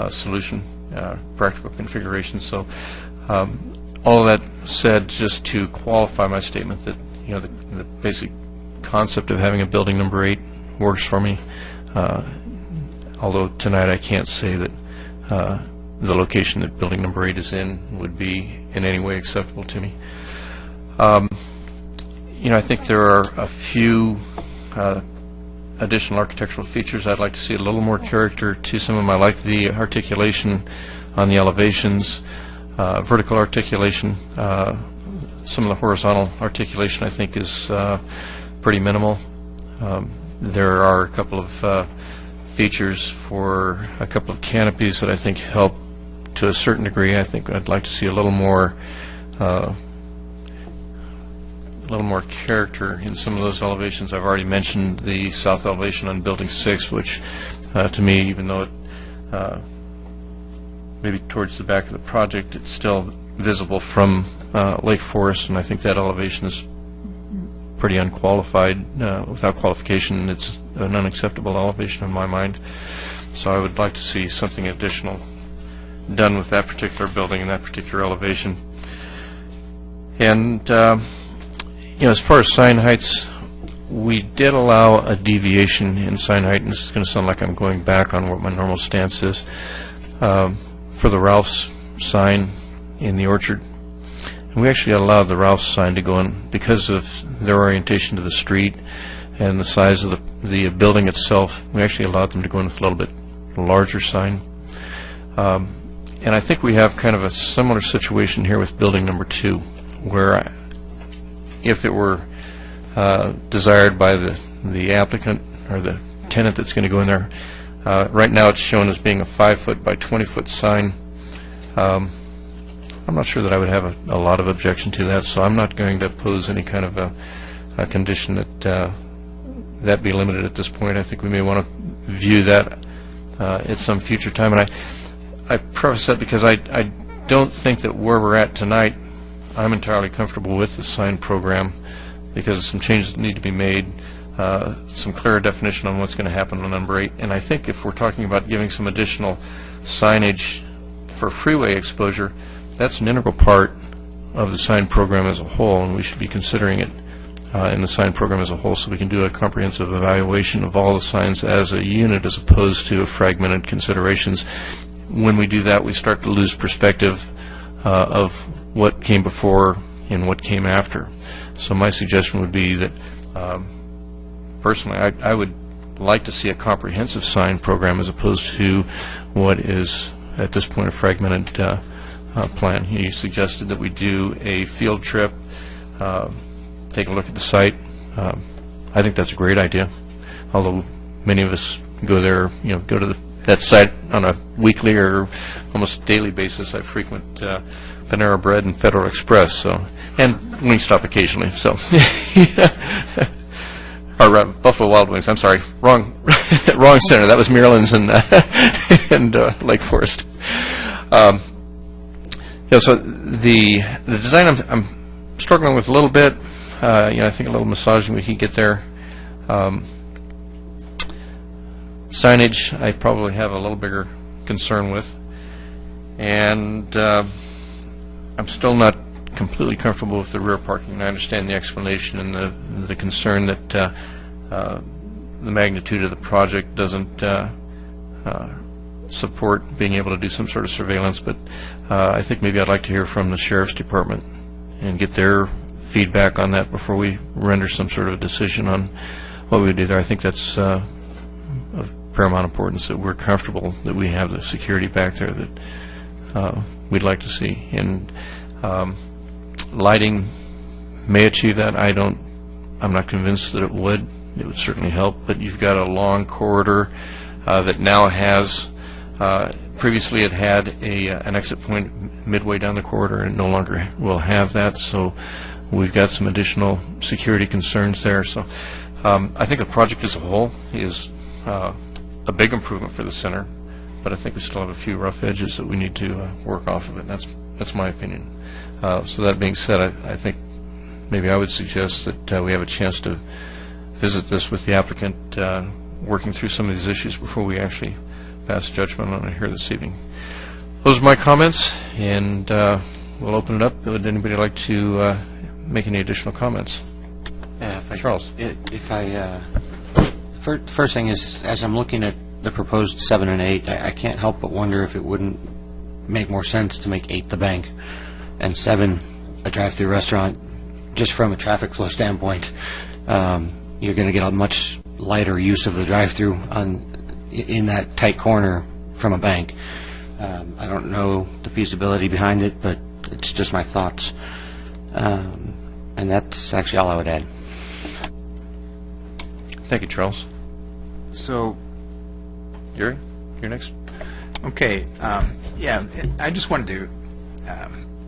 solution, practical configuration. So all of that said, just to qualify my statement that the basic concept of having a building number 8 works for me, although tonight I can't say that the location that building number 8 is in would be in any way acceptable to me. I think there are a few additional architectural features. I'd like to see a little more character to some of them. I like the articulation on the elevations, vertical articulation. Some of the horizontal articulation I think is pretty minimal. There are a couple of features for a couple of canopies that I think help to a certain degree. I think I'd like to see a little more character in some of those elevations. I've already mentioned the south elevation on Building 6, which to me, even though it maybe towards the back of the project, it's still visible from Lake Forest, and I think that elevation is pretty unqualified. Without qualification, it's an unacceptable elevation in my mind. So I would like to see something additional done with that particular building and that particular elevation. And as far as sign heights, we did allow a deviation in sign height, and this is going to sound like I'm going back on what my normal stance is. For the Ralph's sign, in the orchard. And we actually allowed the Ralph's sign to go in because of their orientation to the street and the size of the building itself. We actually allowed them to go in with a little bit larger sign. And I think we have kind of a similar situation here with building number 2, where if it were desired by the applicant or the tenant that's going to go in there, right now it's shown as being a 5-foot by 20-foot sign. I'm not sure that I would have a lot of objection to that, so I'm not going to pose any kind of a condition that that be limited at this point. I think we may want to view that at some future time. And I preface that because I don't think that where we're at tonight, I'm entirely comfortable with the sign program, because some changes need to be made, some clearer definition on what's going to happen on number 8. And I think if we're talking about giving some additional signage for freeway exposure, that's an integral part of the sign program as a whole, and we should be considering it in the sign program as a whole, so we can do a comprehensive evaluation of all the signs as a unit as opposed to fragmented considerations. When we do that, we start to lose perspective of what came before and what came after. So my suggestion would be that, personally, I would like to see a comprehensive sign program as opposed to what is, at this point, a fragmented plan. You suggested that we do a field trip, take a look at the site. I think that's a great idea, although many of us go there, go to that site on a weekly or almost daily basis. I frequent Panera Bread and Federal Express, and Wingstop occasionally. So, or Buffalo Wild Wings. I'm sorry, wrong center. That was Maryland's and Lake Forest. So the design I'm struggling with a little bit. I think a little massaging we can get there. Signage, I probably have a little bigger concern with, and I'm still not completely comfortable with the rear parking. I understand the explanation and the concern that the magnitude of the project doesn't support being able to do some sort of surveillance, but I think maybe I'd like to hear from the Sheriff's Department and get their feedback on that before we render some sort of a decision on what we do there. I think that's of paramount importance that we're comfortable that we have the security back there that we'd like to see. And lighting may achieve that. I'm not convinced that it would. It would certainly help, but you've got a long corridor that now has, previously it had an exit point midway down the corridor, and no longer will have that, so we've got some additional security concerns there. So I think the project as a whole is a big improvement for the center, but I think we still have a few rough edges that we need to work off of it. That's my opinion. So that being said, I think maybe I would suggest that we have a chance to visit this with the applicant, working through some of these issues before we actually pass judgment on it here this evening. Those are my comments, and we'll open it up. Would anybody like to make any additional comments? Charles. First thing is, as I'm looking at the proposed 7 and 8, I can't help but wonder if it wouldn't make more sense to make 8 the bank and 7 a drive-through restaurant, just from a traffic flow standpoint. You're going to get a much lighter use of the drive-through in that tight corner from a bank. I don't know the feasibility behind it, but it's just my thoughts. And that's actually all I would add. Thank you, Charles. So, Jerry, you're next. Okay. I just wanted to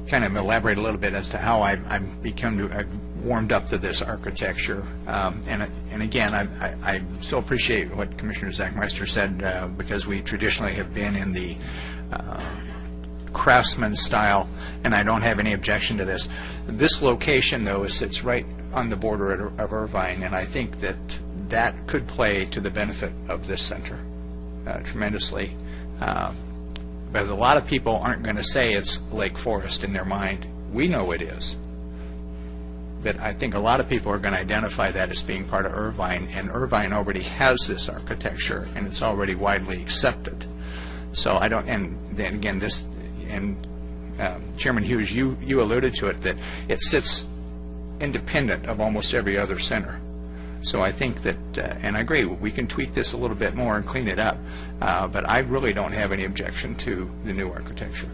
kind of elaborate a little bit as to how I've warmed up to this architecture. And again, I so appreciate what Commissioner Zachmeister said, because we traditionally have been in the craftsman style, and I don't have any objection to this. This location, though, sits right on the border of Irvine, and I think that could play to the benefit of this center tremendously. Because a lot of people aren't going to say it's Lake Forest in their mind. We know it is. But I think a lot of people are going to identify that as being part of Irvine, and Irvine already has this architecture, and it's already widely accepted. So I don't, and then again, Chairman Hughes, you alluded to it, that it sits independent of almost every other center. So I think that, and I agree, we can tweak this a little bit more and clean it up, but I really don't have any objection to the new architecture.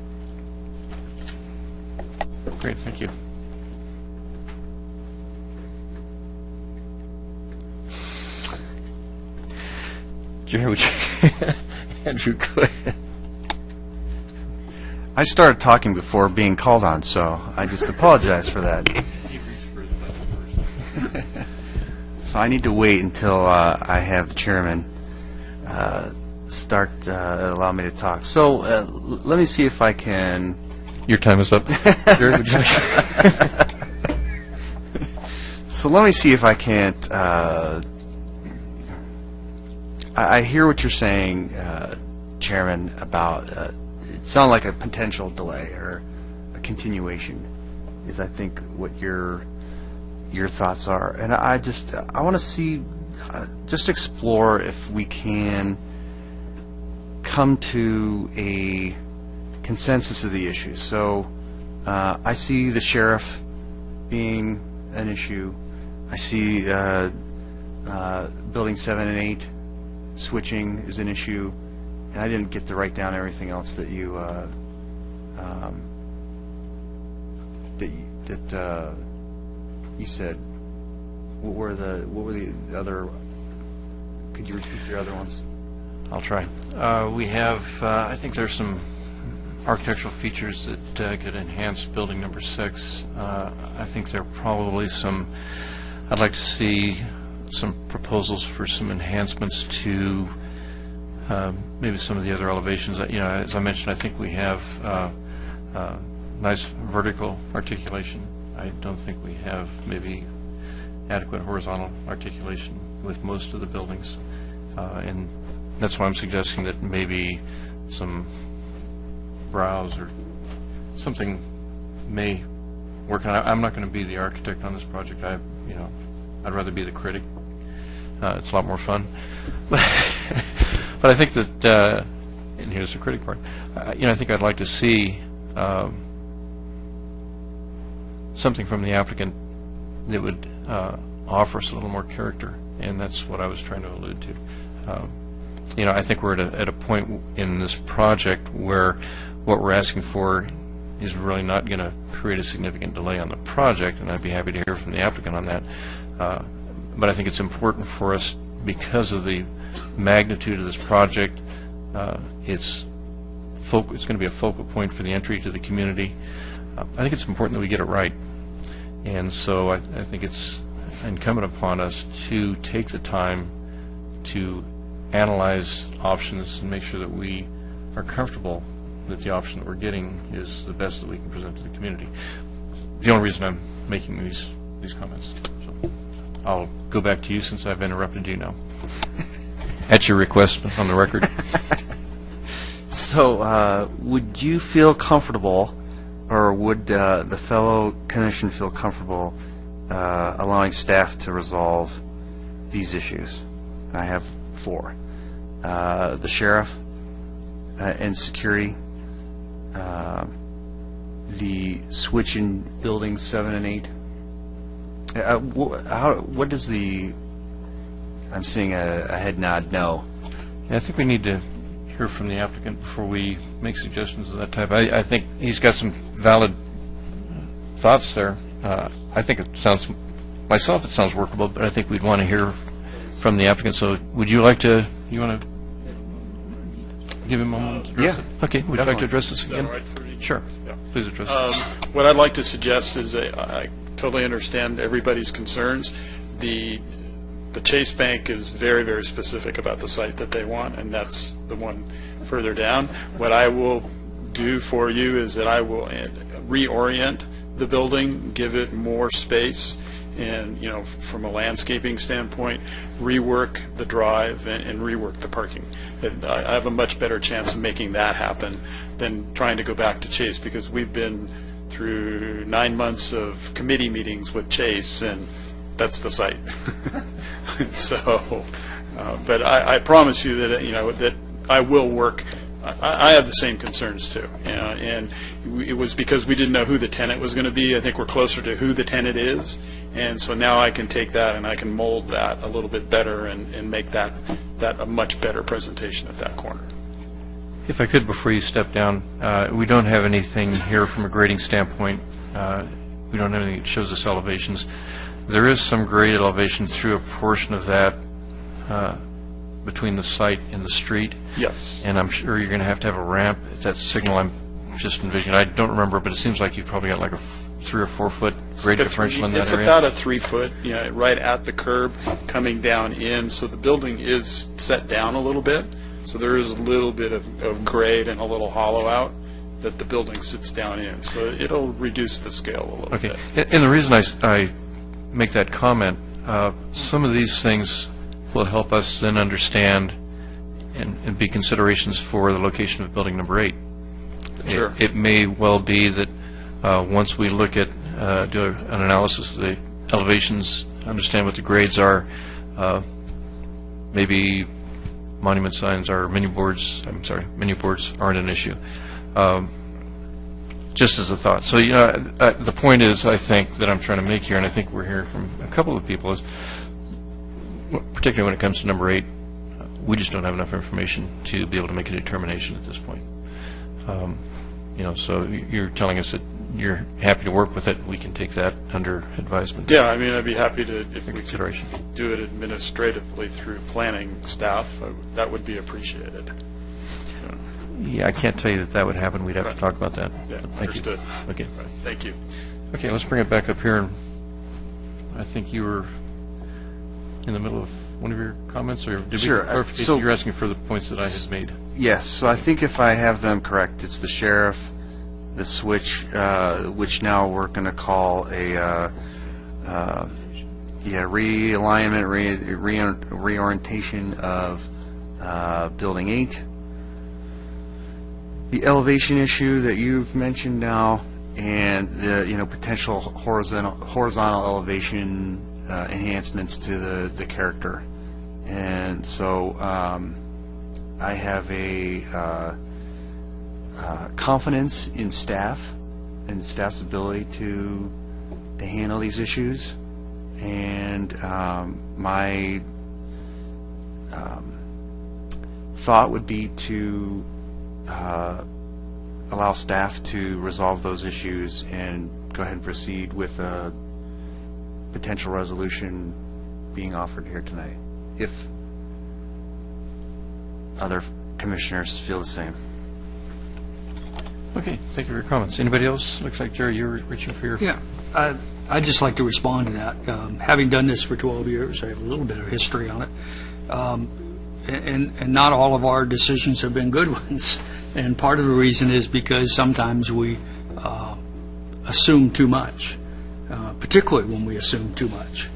Great, thank you. Jerry, would you, Andrew, go ahead. I started talking before being called on, so I just apologize for that. So I need to wait until I have the chairman allow me to talk. So let me see if I can... Your time is up. Jerry, would you like... So let me see if I can't... I hear what you're saying, Chairman, about it sounds like a potential delay or a continuation is, I think, what your thoughts are. And I want to see, just explore if we can come to a consensus of the issue. So I see the sheriff being an issue. I see building 7 and 8 switching is an issue, and I didn't get to write down everything else that you you said. What were the other? Could you repeat your other ones? I'll try. We have, I think there's some architectural features that could enhance building number 6. I think there are probably some, I'd like to see some proposals for some enhancements to maybe some of the other elevations. You know, as I mentioned, I think we have nice vertical articulation. I don't think we have maybe adequate horizontal articulation with most of the buildings. And that's why I'm suggesting that maybe some brows or something may work. And I'm not going to be the architect on this project. I'd rather be the critic. It's a lot more fun. But I think that, and here's the critic part, I think I'd like to see something from the applicant that would offer us a little more character, and that's what I was trying to allude to. I think we're at a point in this project where what we're asking for is really not going to create a significant delay on the project, and I'd be happy to hear from the applicant on that. But I think it's important for us, because of the magnitude of this project, it's going to be a focal point for the entry to the community. I think it's important that we get it right. And so I think it's incumbent upon us to take the time to analyze options and make sure that we are comfortable that the option that we're getting is the best that we can present to the community. The only reason I'm making these comments. So I'll go back to you since I've interrupted you now. At your request, on the record. So would you feel comfortable, or would the fellow commission feel comfortable allowing staff to resolve these issues? I have 4. The sheriff and security, the switch in buildings 7 and 8. What does the, I'm seeing a head nod no. Yeah, I think we need to hear from the applicant before we make suggestions of that type. I think he's got some valid thoughts there. I think it sounds workable, but I think we'd want to hear from the applicant. So would you like to, you want to give him a moment to address it? Okay, would you like to address this again? Is that all right for you? Sure. Yeah. Please address it. What I'd like to suggest is I totally understand everybody's concerns. The Chase Bank is very, very specific about the site that they want, and that's the one further down. What I will do for you is that I will reorient the building, give it more space, and from a landscaping standpoint, rework the drive and rework the parking. And I have a much better chance of making that happen than trying to go back to Chase, because we've been through 9 months of committee meetings with Chase, and that's the site. So, but I promise you that that I will work I have the same concerns too, and it was because we didn't know who the tenant was going to be. I think we're closer to who the tenant is, and so now I can take that and I can mold that a little bit better and make that a much better presentation at that corner. If I could, before you step down, we don't have anything here from a grading standpoint. We don't have anything that shows us elevations. There is some grade elevation through a portion of that between the site and the street. Yes. And I'm sure you're going to have a ramp at that signal. I'm just envisioning. I don't remember, but it seems like you've probably got like a 3 or 4 foot grade differential in that it's area. It's about a 3 foot, right at the curb coming down in. So the building is set down a little bit. So there is a little bit of grade and a little hollow out that the building sits down in. So it'll reduce the scale a little bit. And the reason I make that comment, some of these things will help us then understand and be considerations for the location of building number 8. Sure. It may well be that once we look at, do an analysis of the elevations, understand what the grades are, maybe monument signs or menu boards aren't an issue. Just as a thought. So the point is, I think, that I'm trying to make here, and I think we're hearing from a couple of people, is particularly when it comes to number 8, we just don't have enough information to be able to make a determination at this point. So you're telling us that you're happy to work with it. We can take that under advisement. Yeah, I mean, I'd be happy to, if we consideration. could do it administratively through planning staff, that would be appreciated. Yeah, I can't tell you that would happen. We'd have to talk about that. Yeah, Thank understood. You. Okay. Right, thank you. Okay, let's bring it back up here. And I think you were in the middle of one of your comments, or did Sure. we clarification? So you're asking for the points that I had made. Yes. So I think if I have them correct, it's the sheriff, the switch, which now we're going to call a realignment, reorientation of Building 8. The elevation issue that you've mentioned now, and the potential horizontal elevation enhancements to the character, and so I have a confidence in staff and staff's ability to handle these issues, and my thought would be to allow staff to resolve those issues and go ahead and proceed with a potential resolution being offered here tonight, if other commissioners feel the same. Okay, thank you for your comments. Anybody else? Looks like, Jerry, you're reaching for your... Yeah, I'd just like to respond to that. Having done this for 12 years, I have a little bit of history on it. And not all of our decisions have been good ones. And part of the reason is because sometimes we assume too much, particularly when we assume too much.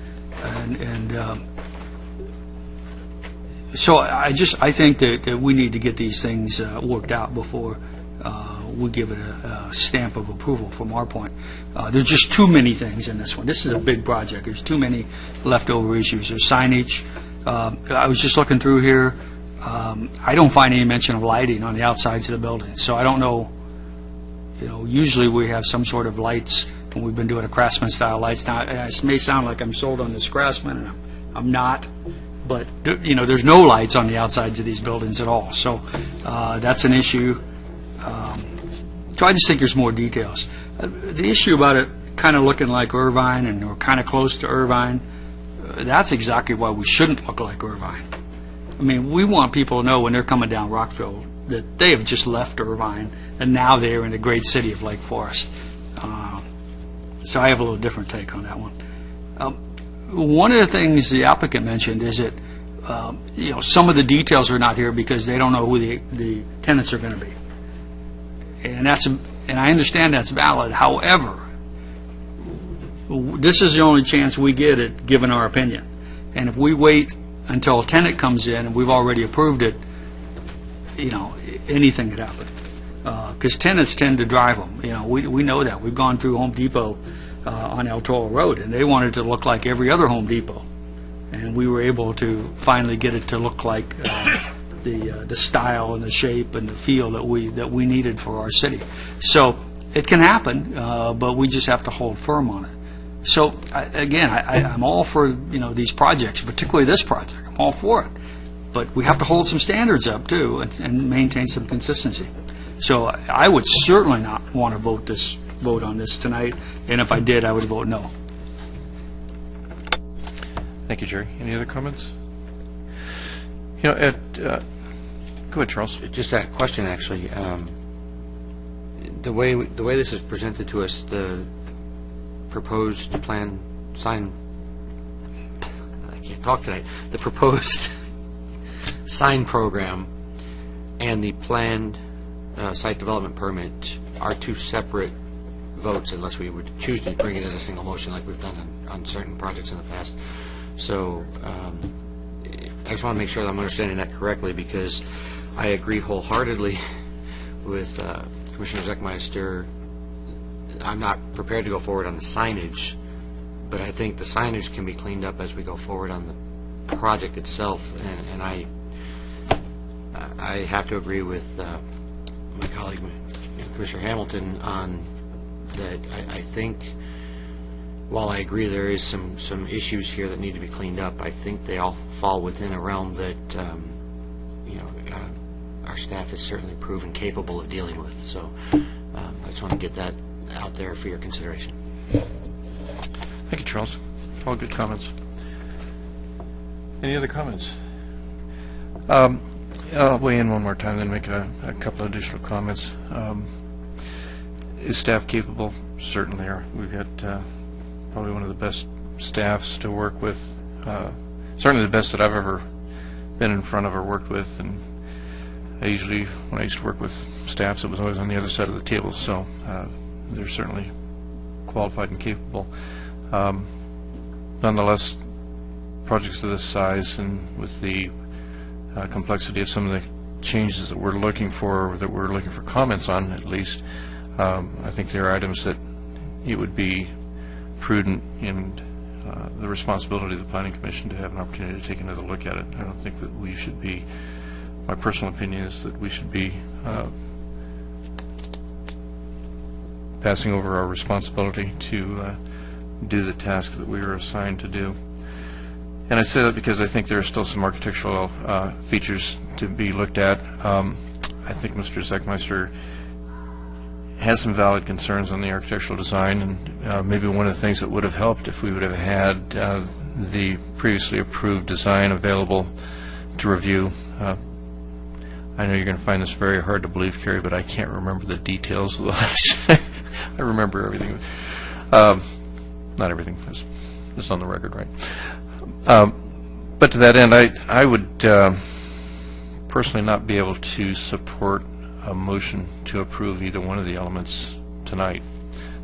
So I think that we need to get these things worked out before we give it a stamp of approval from our point. There's just too many things in this one. This is a big project. There's too many leftover issues. There's signage. I was just looking through here. I don't find any mention of lighting on the outsides of the building, so I don't know. Usually we have some sort of lights when we've been doing a Craftsman-style lights. Now, it may sound like I'm sold on this Craftsman, and I'm not, but there's no lights on the outsides of these buildings at all. So that's an issue. So I just think there's more details. The issue about it kind of looking like Irvine, and we're kind of close to Irvine, that's exactly why we shouldn't look like Irvine. I mean, we want people to know when they're coming down Rockville that they have just left Irvine, and now they're in the great city of Lake Forest. So I have a little different take on that one. One of the things the applicant mentioned is that some of the details are not here because they don't know who the tenants are going to be. And I understand that's valid. However, this is the only chance we get at giving our opinion. And if we wait until a tenant comes in and we've already approved it, anything could happen. Because tenants tend to drive them. We know that. We've gone through Home Depot on El Toro Road, and they wanted to look like every other Home Depot. And we were able to finally get it to look like the style and the shape and the feel that we needed for our city. So it can happen, but we just have to hold firm on it. So again, I'm all for these projects, particularly this project. I'm all for it, but we have to hold some standards up too and maintain some consistency. So I would certainly not want to vote on this tonight, and if I did, I would vote no. Thank you, Jerry. Any other comments? Go ahead, Charles. Just a question, actually. The way this is presented to us, the proposed plan sign, I can't talk tonight, the proposed sign program and the planned site development permit are two separate votes unless we would choose to bring it as a single motion like we've done on certain projects in the past. So I just want to make sure that I'm understanding that correctly, because I agree wholeheartedly with Commissioner Zeckmeister. I'm not prepared to go forward on the signage, but I think the signage can be cleaned up as we go forward on the project itself. And I have to agree with my colleague, Commissioner Hamilton, on that. I think, while I agree there is some issues here that need to be cleaned up, I think they all fall within a realm that our staff is certainly proven capable of dealing with. So I just want to get that out there for your consideration. Thank you, Charles. All good comments. Any other comments? I'll weigh in one more time, then make a couple of additional comments. Is staff capable? Certainly are. We've got probably one of the best staffs to work with, certainly the best that I've ever been in front of or worked with. And when I used to work with staffs, it was always on the other side of the table, so they're certainly qualified and capable. Nonetheless, projects of this size and with the complexity of some of the changes that we're looking for, comments on at least, I think there are items that it would be prudent and the responsibility of the Planning Commission to have an opportunity to take another look at it. I don't think that we should be, my personal opinion is that we should be passing over our responsibility to do the task that we were assigned to do. And I say that because I think there are still some architectural features to be looked at. I think Mr. Zeckmeister has some valid concerns on the architectural design, and maybe one of the things that would have helped if we would have had the previously approved design available to review. I know you're going to find this very hard to believe, Carrie, but I can't remember the details of the last. I remember everything. Not everything. It's on the record, right? But to that end, I would personally not be able to support a motion to approve either one of the elements tonight.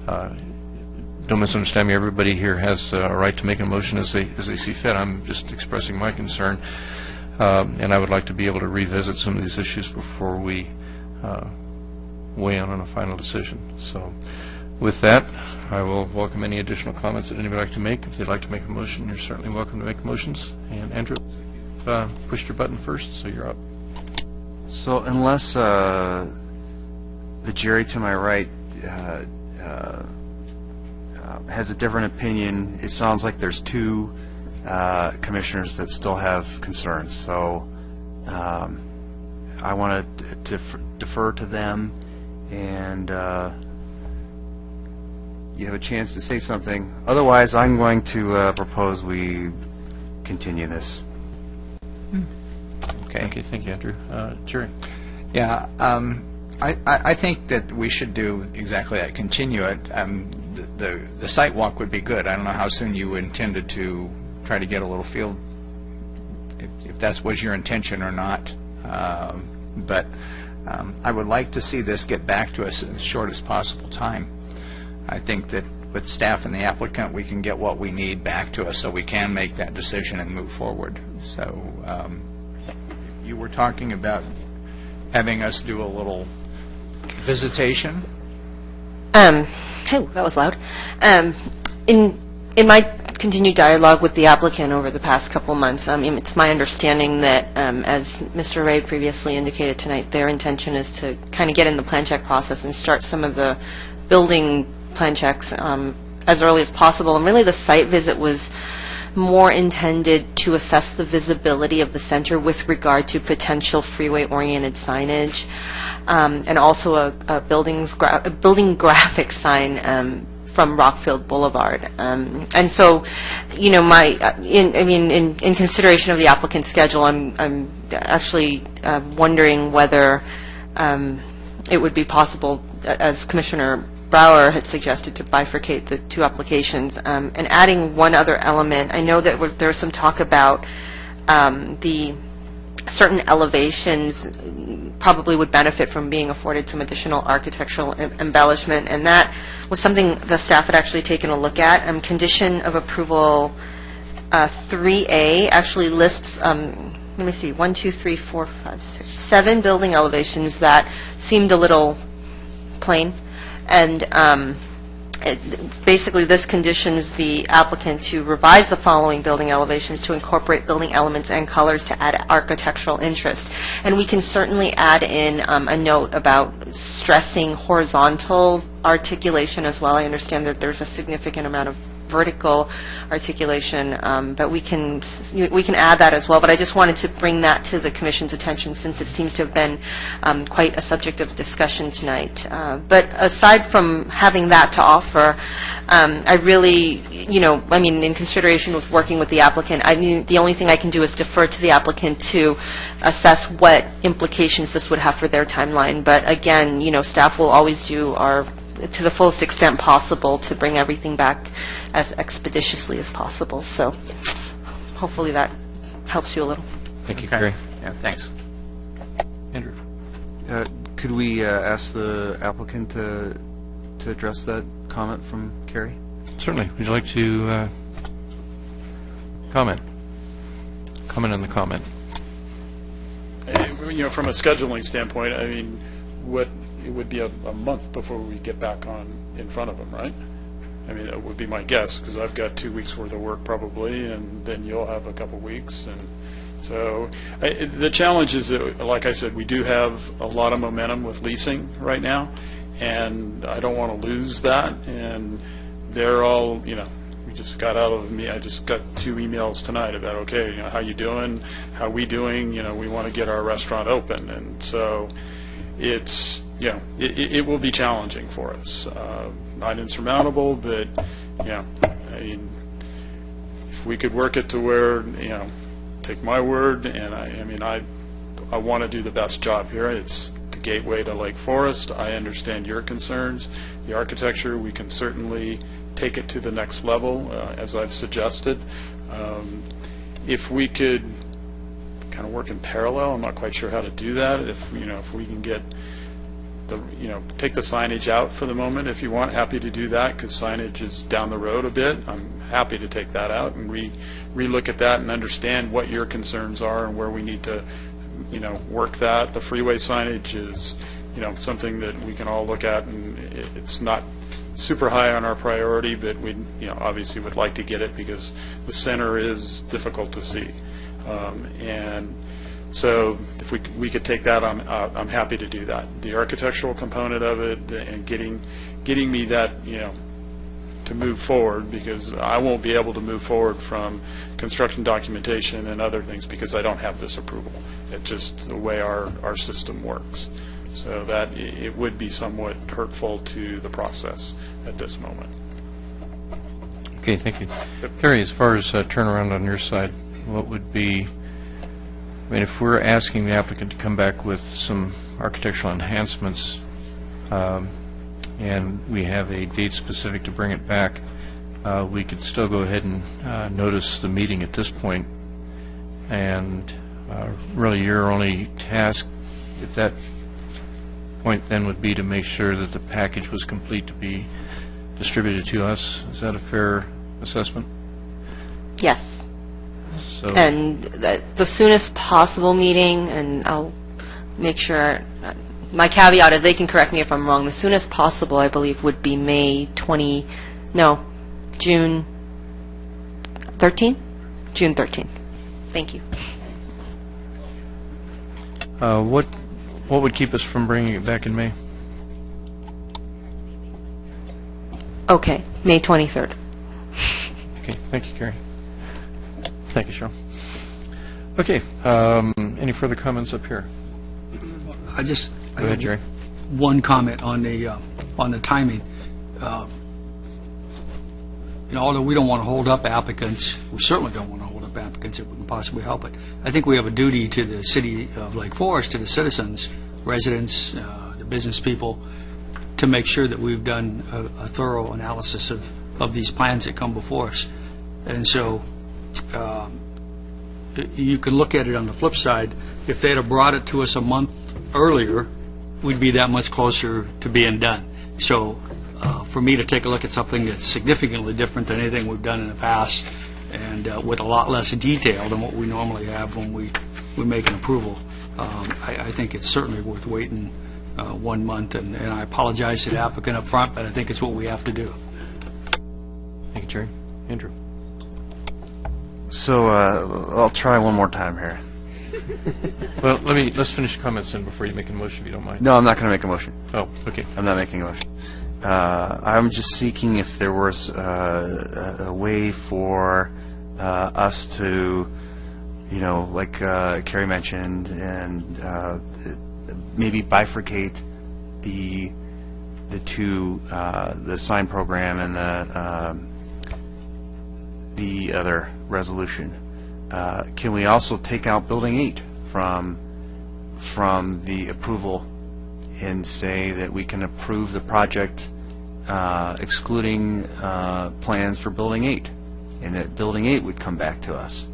Don't misunderstand me. Everybody here has a right to make a motion as they see fit. I'm just expressing my concern, and I would like to be able to revisit some of these issues before we weigh in on a final decision. So with that, I will welcome any additional comments that anybody would like to make. If they'd like to make a motion, you're certainly welcome to make motions. And Andrew, you've pushed your button first, so you're up. So unless the Jerry to my right has a different opinion, it sounds like there's two commissioners that still have concerns. So I want to defer to them, and you have a chance to say something. Otherwise, I'm going to propose we continue this. Okay. Okay, thank you, Andrew. Jerry? Yeah, I think that we should do exactly that, continue it. The site walk would be good. I don't know how soon you intended to try to get a little feel, if that was your intention or not. But I would like to see this get back to us in as short as possible time. I think that with staff and the applicant, we can get what we need back to us so we can make that decision and move forward. So you were talking about having us do a little visitation. Oh, that was loud. In my continued dialogue with the applicant over the past couple months. It's my understanding that, as Mr. Ray previously indicated tonight, their intention is to kind of get in the plan check process and start some of the building plan checks as early as possible. And really the site visit was more intended to assess the visibility of the center with regard to potential freeway-oriented signage, and also a building graphic sign from Rockfield Boulevard. And so, you know, in consideration of the applicant's schedule, I'm actually wondering whether it would be possible, as Commissioner Brower had suggested, to bifurcate the two applications. And adding one other element, I know that there was some talk about the certain elevations probably would benefit from being afforded some additional architectural embellishment, and that was something the staff had actually taken a look at. Condition of approval 3A actually lists, let me see, 1, 2, 3, 4, 5, 6, 7 building elevations that seemed a little plain. And basically, this conditions the applicant to revise the following building elevations to incorporate building elements and colors to add architectural interest. And we can certainly add in a note about stressing horizontal articulation as well. I understand that there's a significant amount of vertical articulation, but we can add that as well. But I just wanted to bring that to the Commission's attention, since it seems to have been quite a subject of discussion tonight. But aside from having that to offer, I really, in consideration with working with the applicant, the only thing I can do is defer to the applicant to assess what implications this would have for their timeline. But again, staff will always do to the fullest extent possible to bring everything back as expeditiously as possible. So hopefully that helps you a little. Thank you, Carrie. Yeah, thanks. Andrew? Could we ask the applicant to address that comment from Carrie? Certainly. Would you like to comment? Comment on the comment. From a scheduling standpoint, it would be a month before we get back in front of them, right? That would be my guess, because I've got 2 weeks worth of work probably, and then you'll have a couple weeks. And so the challenge is that, like I said, we do have a lot of momentum with leasing right now, and I don't want to lose that. And they're all, we just got out of me. I just got 2 emails tonight about, okay, how you doing? How we doing? We want to get our restaurant open. And so it's, it will be challenging for us. Not insurmountable, but, if we could work it to where, take my word, and I want to do the best job here. It's the gateway to Lake Forest. I understand your concerns. The architecture, we can certainly take it to the next level, as I've suggested. If we could kind of work in parallel, I'm not quite sure how to do that. If we can get take the signage out for the moment, if you want. Happy to do that, because signage is down the road a bit. I'm happy to take that out and re-look at that and understand what your concerns are and where we need to work that. The freeway signage is something that we can all look at, and it's not super high on our priority, but we obviously would like to get it because the center is difficult to see. And so if we could take that, I'm happy to do that. The architectural component of it and getting me that to move forward, because I won't be able to move forward from construction documentation and other things because I don't have this approval. It's just the way our system works. So that it would be somewhat hurtful to the process at this moment. Okay, thank you. Carrie, as far as turnaround on your side, what would be, if we're asking the applicant to come back with some architectural enhancements, and we have a date specific to bring it back, we could still go ahead and notice the meeting at this point, and really your only task at that point then would be to make sure that the package was complete to be distributed to us. Is that a fair assessment? Yes. So, And the soonest possible meeting, and I'll make sure, my caveat is they can correct me if I'm wrong, the soonest possible, I believe, would be June 13th? June 13th. Thank you. What would keep us from bringing it back in May? Okay, May 23rd. Okay, thank you, Carrie. Thank you, Cheryl. Okay, any further comments up here? I just Go ahead, Jerry. one comment on the timing. Although we don't want to hold up applicants, we certainly don't want to hold up applicants if we can possibly help it. I think we have a duty to the city of Lake Forest, to the citizens, residents, the business people, to make sure that we've done a thorough analysis of these plans that come before us. And so you can look at it on the flip side. If they'd have brought it to us a month earlier, we'd be that much closer to being done. So for me to take a look at something that's significantly different than anything we've done in the past, and with a lot less detail than what we normally have when we make an approval, I think it's certainly worth waiting 1 month, and I apologize to the applicant up front, but I think it's what we have to do. Thank you, Jerry. Andrew. So I'll try one more time here. Well, let's finish comments then before you make a motion, if you don't mind. No, I'm not going to make a motion. Oh, okay. I'm not making a motion. I'm just seeking if there was a way for us to, like Carrie mentioned, and maybe bifurcate the two, the sign program and the other resolution. Can we also take out Building 8 from the approval and say that we can approve the project excluding plans for Building 8, and that Building 8 would come back to us?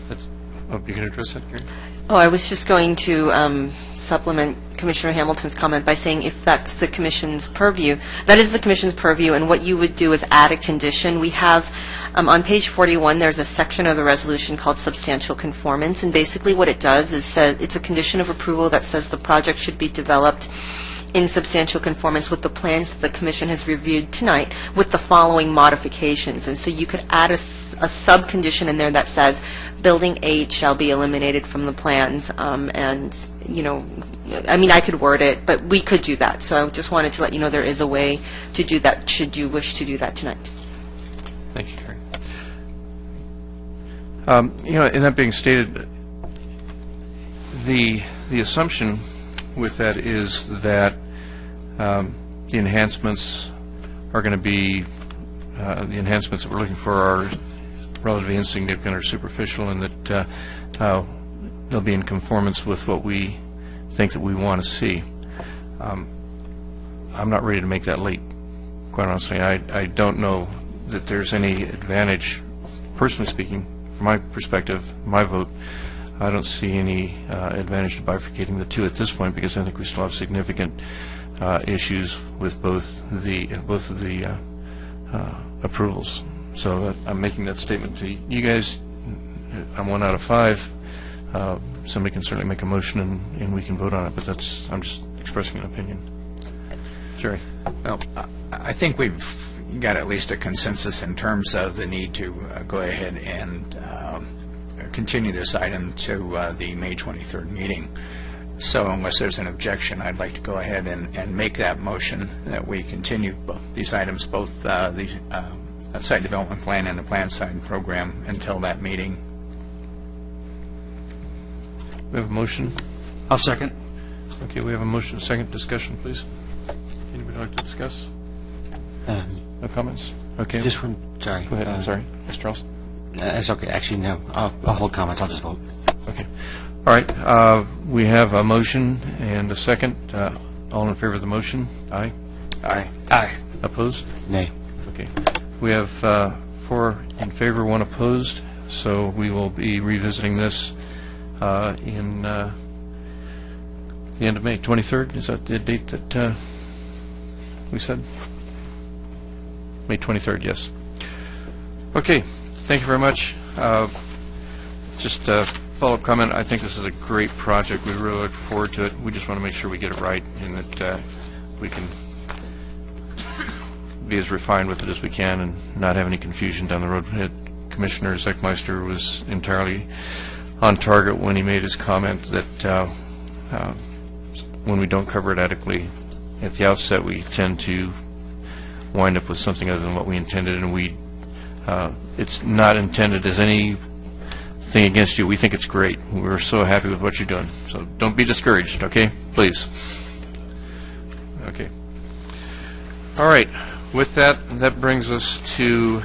You can address that, Gary? Oh, I was just going to supplement Commissioner Hamilton's comment by saying if that's the Commission's purview, that is the Commission's purview, and what you would do is add a condition. We have, on page 41, there's a section of the resolution called substantial conformance, and basically what it does is it's a condition of approval that says the project should be developed in substantial conformance with the plans that the Commission has reviewed tonight, with the following modifications. And so you could add a sub-condition in there that says Building 8 shall be eliminated from the plans, and, I could word it, but we could do that. So I just wanted to let you know there is a way to do that, should you wish to do that tonight. Thank you, Carrie. And that being stated, the assumption with that is that the enhancements are going to be, the enhancements that we're looking for are relatively insignificant or superficial, and that they'll be in conformance with what we think that we want to see. I'm not ready to make that leap, quite honestly. I don't know that there's any advantage, personally speaking, from my perspective, my vote, I don't see any advantage to bifurcating the two at this point, because I think we still have significant issues with both of the approvals. So I'm making that statement to you guys. I'm 1 out of 5. Somebody can certainly make a motion and we can vote on it, but I'm just expressing an opinion. Jerry. Well, I think we've got at least a consensus in terms of the need to go ahead and continue this item to the May 23rd meeting. So unless there's an objection, I'd like to go ahead and make that motion that we continue both these items, both the site development plan and the plan sign program, until that meeting. We have a motion. I'll second. Okay, we have a motion. Second. Discussion, please. Anybody like to discuss? No comments? Okay. Just one, sorry. Go ahead. I'm sorry. Mr. Charles? It's okay. Actually, no. I'll hold comments. I'll just vote. Okay. All right. We have a motion and a second. All in favor of the motion? Aye. Aye. Aye. Opposed? Nay. Okay. We have 4 in favor, 1 opposed. So we will be revisiting this in the end of May. 23rd? Is that the date that we said? May 23rd, yes. Okay. Thank you very much. Just a follow-up comment. I think this is a great project. We really look forward to it. We just want to make sure we get it right and that we can be as refined with it as we can and not have any confusion down the road. Commissioner Zeckmeister was entirely on target when he made his comment that when we don't cover it adequately at the outset, we tend to wind up with something other than what we intended, and it's not intended as anything against you. We think it's great. We're so happy with what you're doing. So don't be discouraged, okay? Please. Okay. All right. With that, that brings us to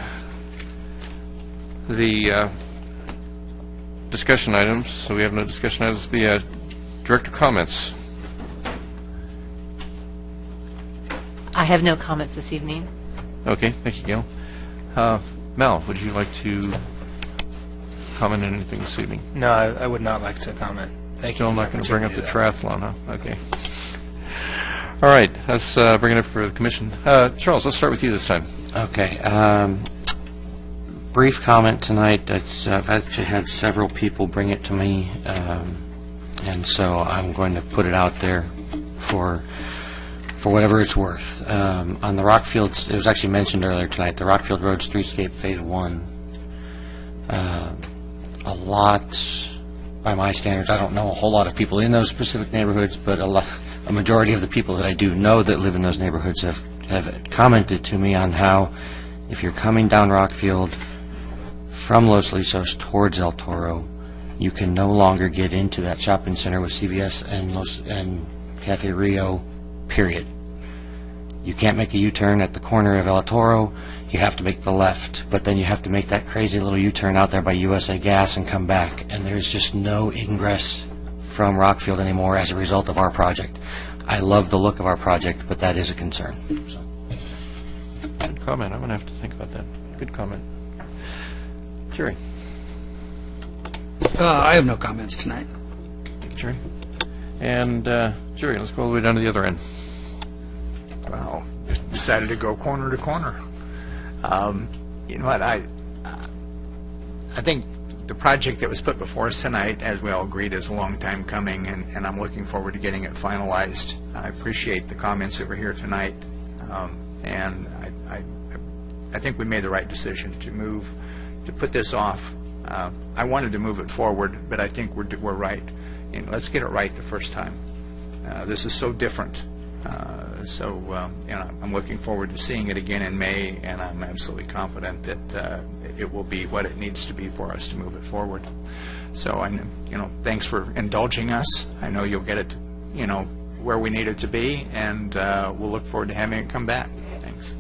the discussion items. So we have no discussion items. The director comments. I have no comments this evening. Okay. Thank you, Gail. Mel, would you like to comment on anything this evening? No, I would not like to comment. Thank Still you. not going to bring up the triathlon, huh? Okay. All right. Let's bring it up for the commission. Charles, let's start with you this time. Okay. Brief comment tonight. I've actually had several people bring it to me, and so I'm going to put it out there for whatever it's worth. On the Rockfields, it was actually mentioned earlier tonight, the Rockfield Road Streetscape Phase 1. A lot, by my standards, I don't know a whole lot of people in those specific neighborhoods, but a majority of the people that I do know that live in those neighborhoods have commented to me on how, if you're coming down Rockfield from Los Lisos towards El Toro, you can no longer get into that shopping center with CVS and Cafe Rio, period. You can't make a U-turn at the corner of El Toro. You have to make the left, but then you have to make that crazy little U-turn out there by USA Gas and come back, and there's just no ingress from Rockfield anymore as a result of our project. I love the look of our project, but that is a concern. So. Good comment. I'm going to have to think about that. Good comment. Jerry. I have no comments tonight. Thank you, Jerry. And Jerry, let's go all the way down to the other end. Wow, just decided to go corner to corner. You know what, I think the project that was put before us tonight, as we all agreed, is a long time coming, and I'm looking forward to getting it finalized. I appreciate the comments that were here tonight, and I think we made the right decision to put this off. I wanted to move it forward, but I think we're right. Let's get it right the first time. This is so different. I'm looking forward to seeing it again in May, and I'm absolutely confident that it will be what it needs to be for us to move it forward. So, thanks for indulging us. I know you'll get it, where we need it to be, and we'll look forward to having it come back. Thanks.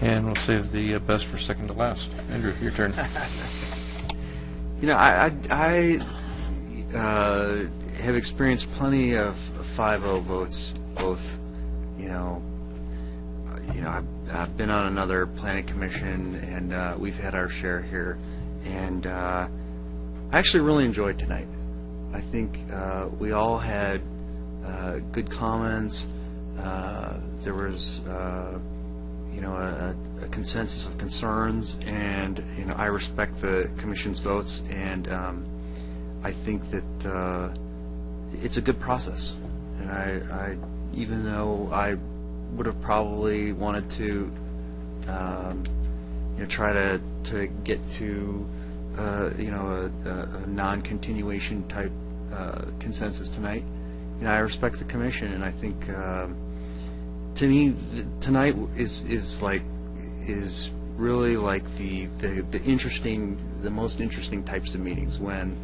And we'll save the best for second to last. Andrew, your turn. I have experienced plenty of 5-0 votes, both, I've been on another planning commission, and we've had our share here, and I actually really enjoyed tonight. I think we all had good comments. There was, a consensus of concerns, and I respect the commission's votes, and I think that it's a good process. And I even though I would have probably wanted to, try to get to, a non-continuation type consensus tonight, I respect the commission, and I think to me tonight is really like the most interesting types of meetings when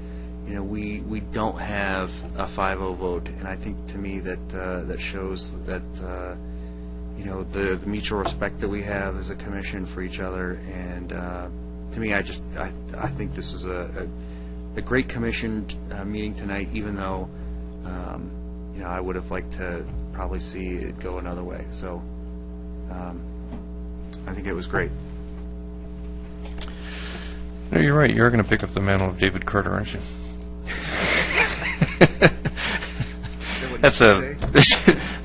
we don't have a 5-0 vote, and I think to me that shows that the mutual respect that we have as a commission for each other, and to me I think this is a great commission meeting tonight, even though I would have liked to probably see it go another way. So I think it was great. No, you're right. You're going to pick up the mantle of David Carter, aren't you? That's a.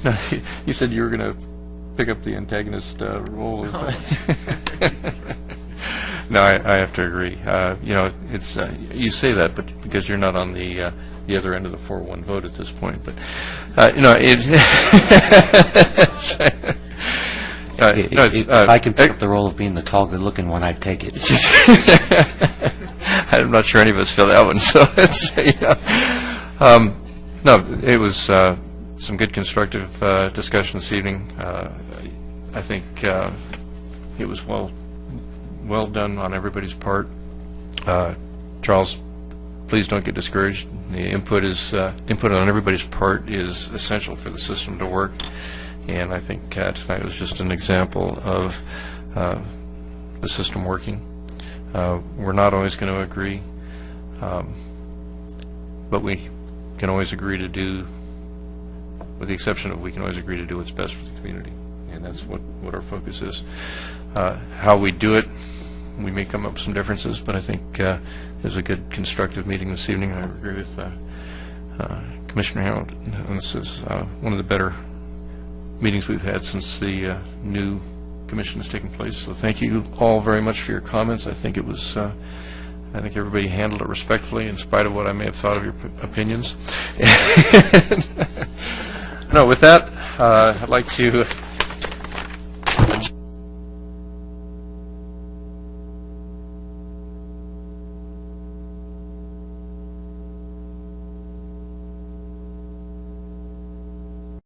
No, you said you were going to pick up the antagonist role. No, I have to agree. It's you say that, but because you're not on the other end of the 4-1 vote at this point. But If I can pick up the role of being the tall, good-looking one, I'd take it. I'm not sure any of us feel that one, so it's, no, it was some good constructive discussion this evening. I think it was well done on everybody's part. Charles, please don't get discouraged. The input on everybody's part is essential for the system to work, and I think tonight was just an example of the system working. We're not always going to agree, but we can always agree to do, with the exception of we can always agree to do what's best for the community, and that's what our focus is. How we do it, we may come up with some differences, but I think it was a good constructive meeting this evening. I agree with Commissioner Harold, and this is one of the better meetings we've had since the new commission has taken place. So thank you all very much for your comments. I think it was, I think everybody handled it respectfully in spite of what I may have thought of your opinions. No, with that, I'd like to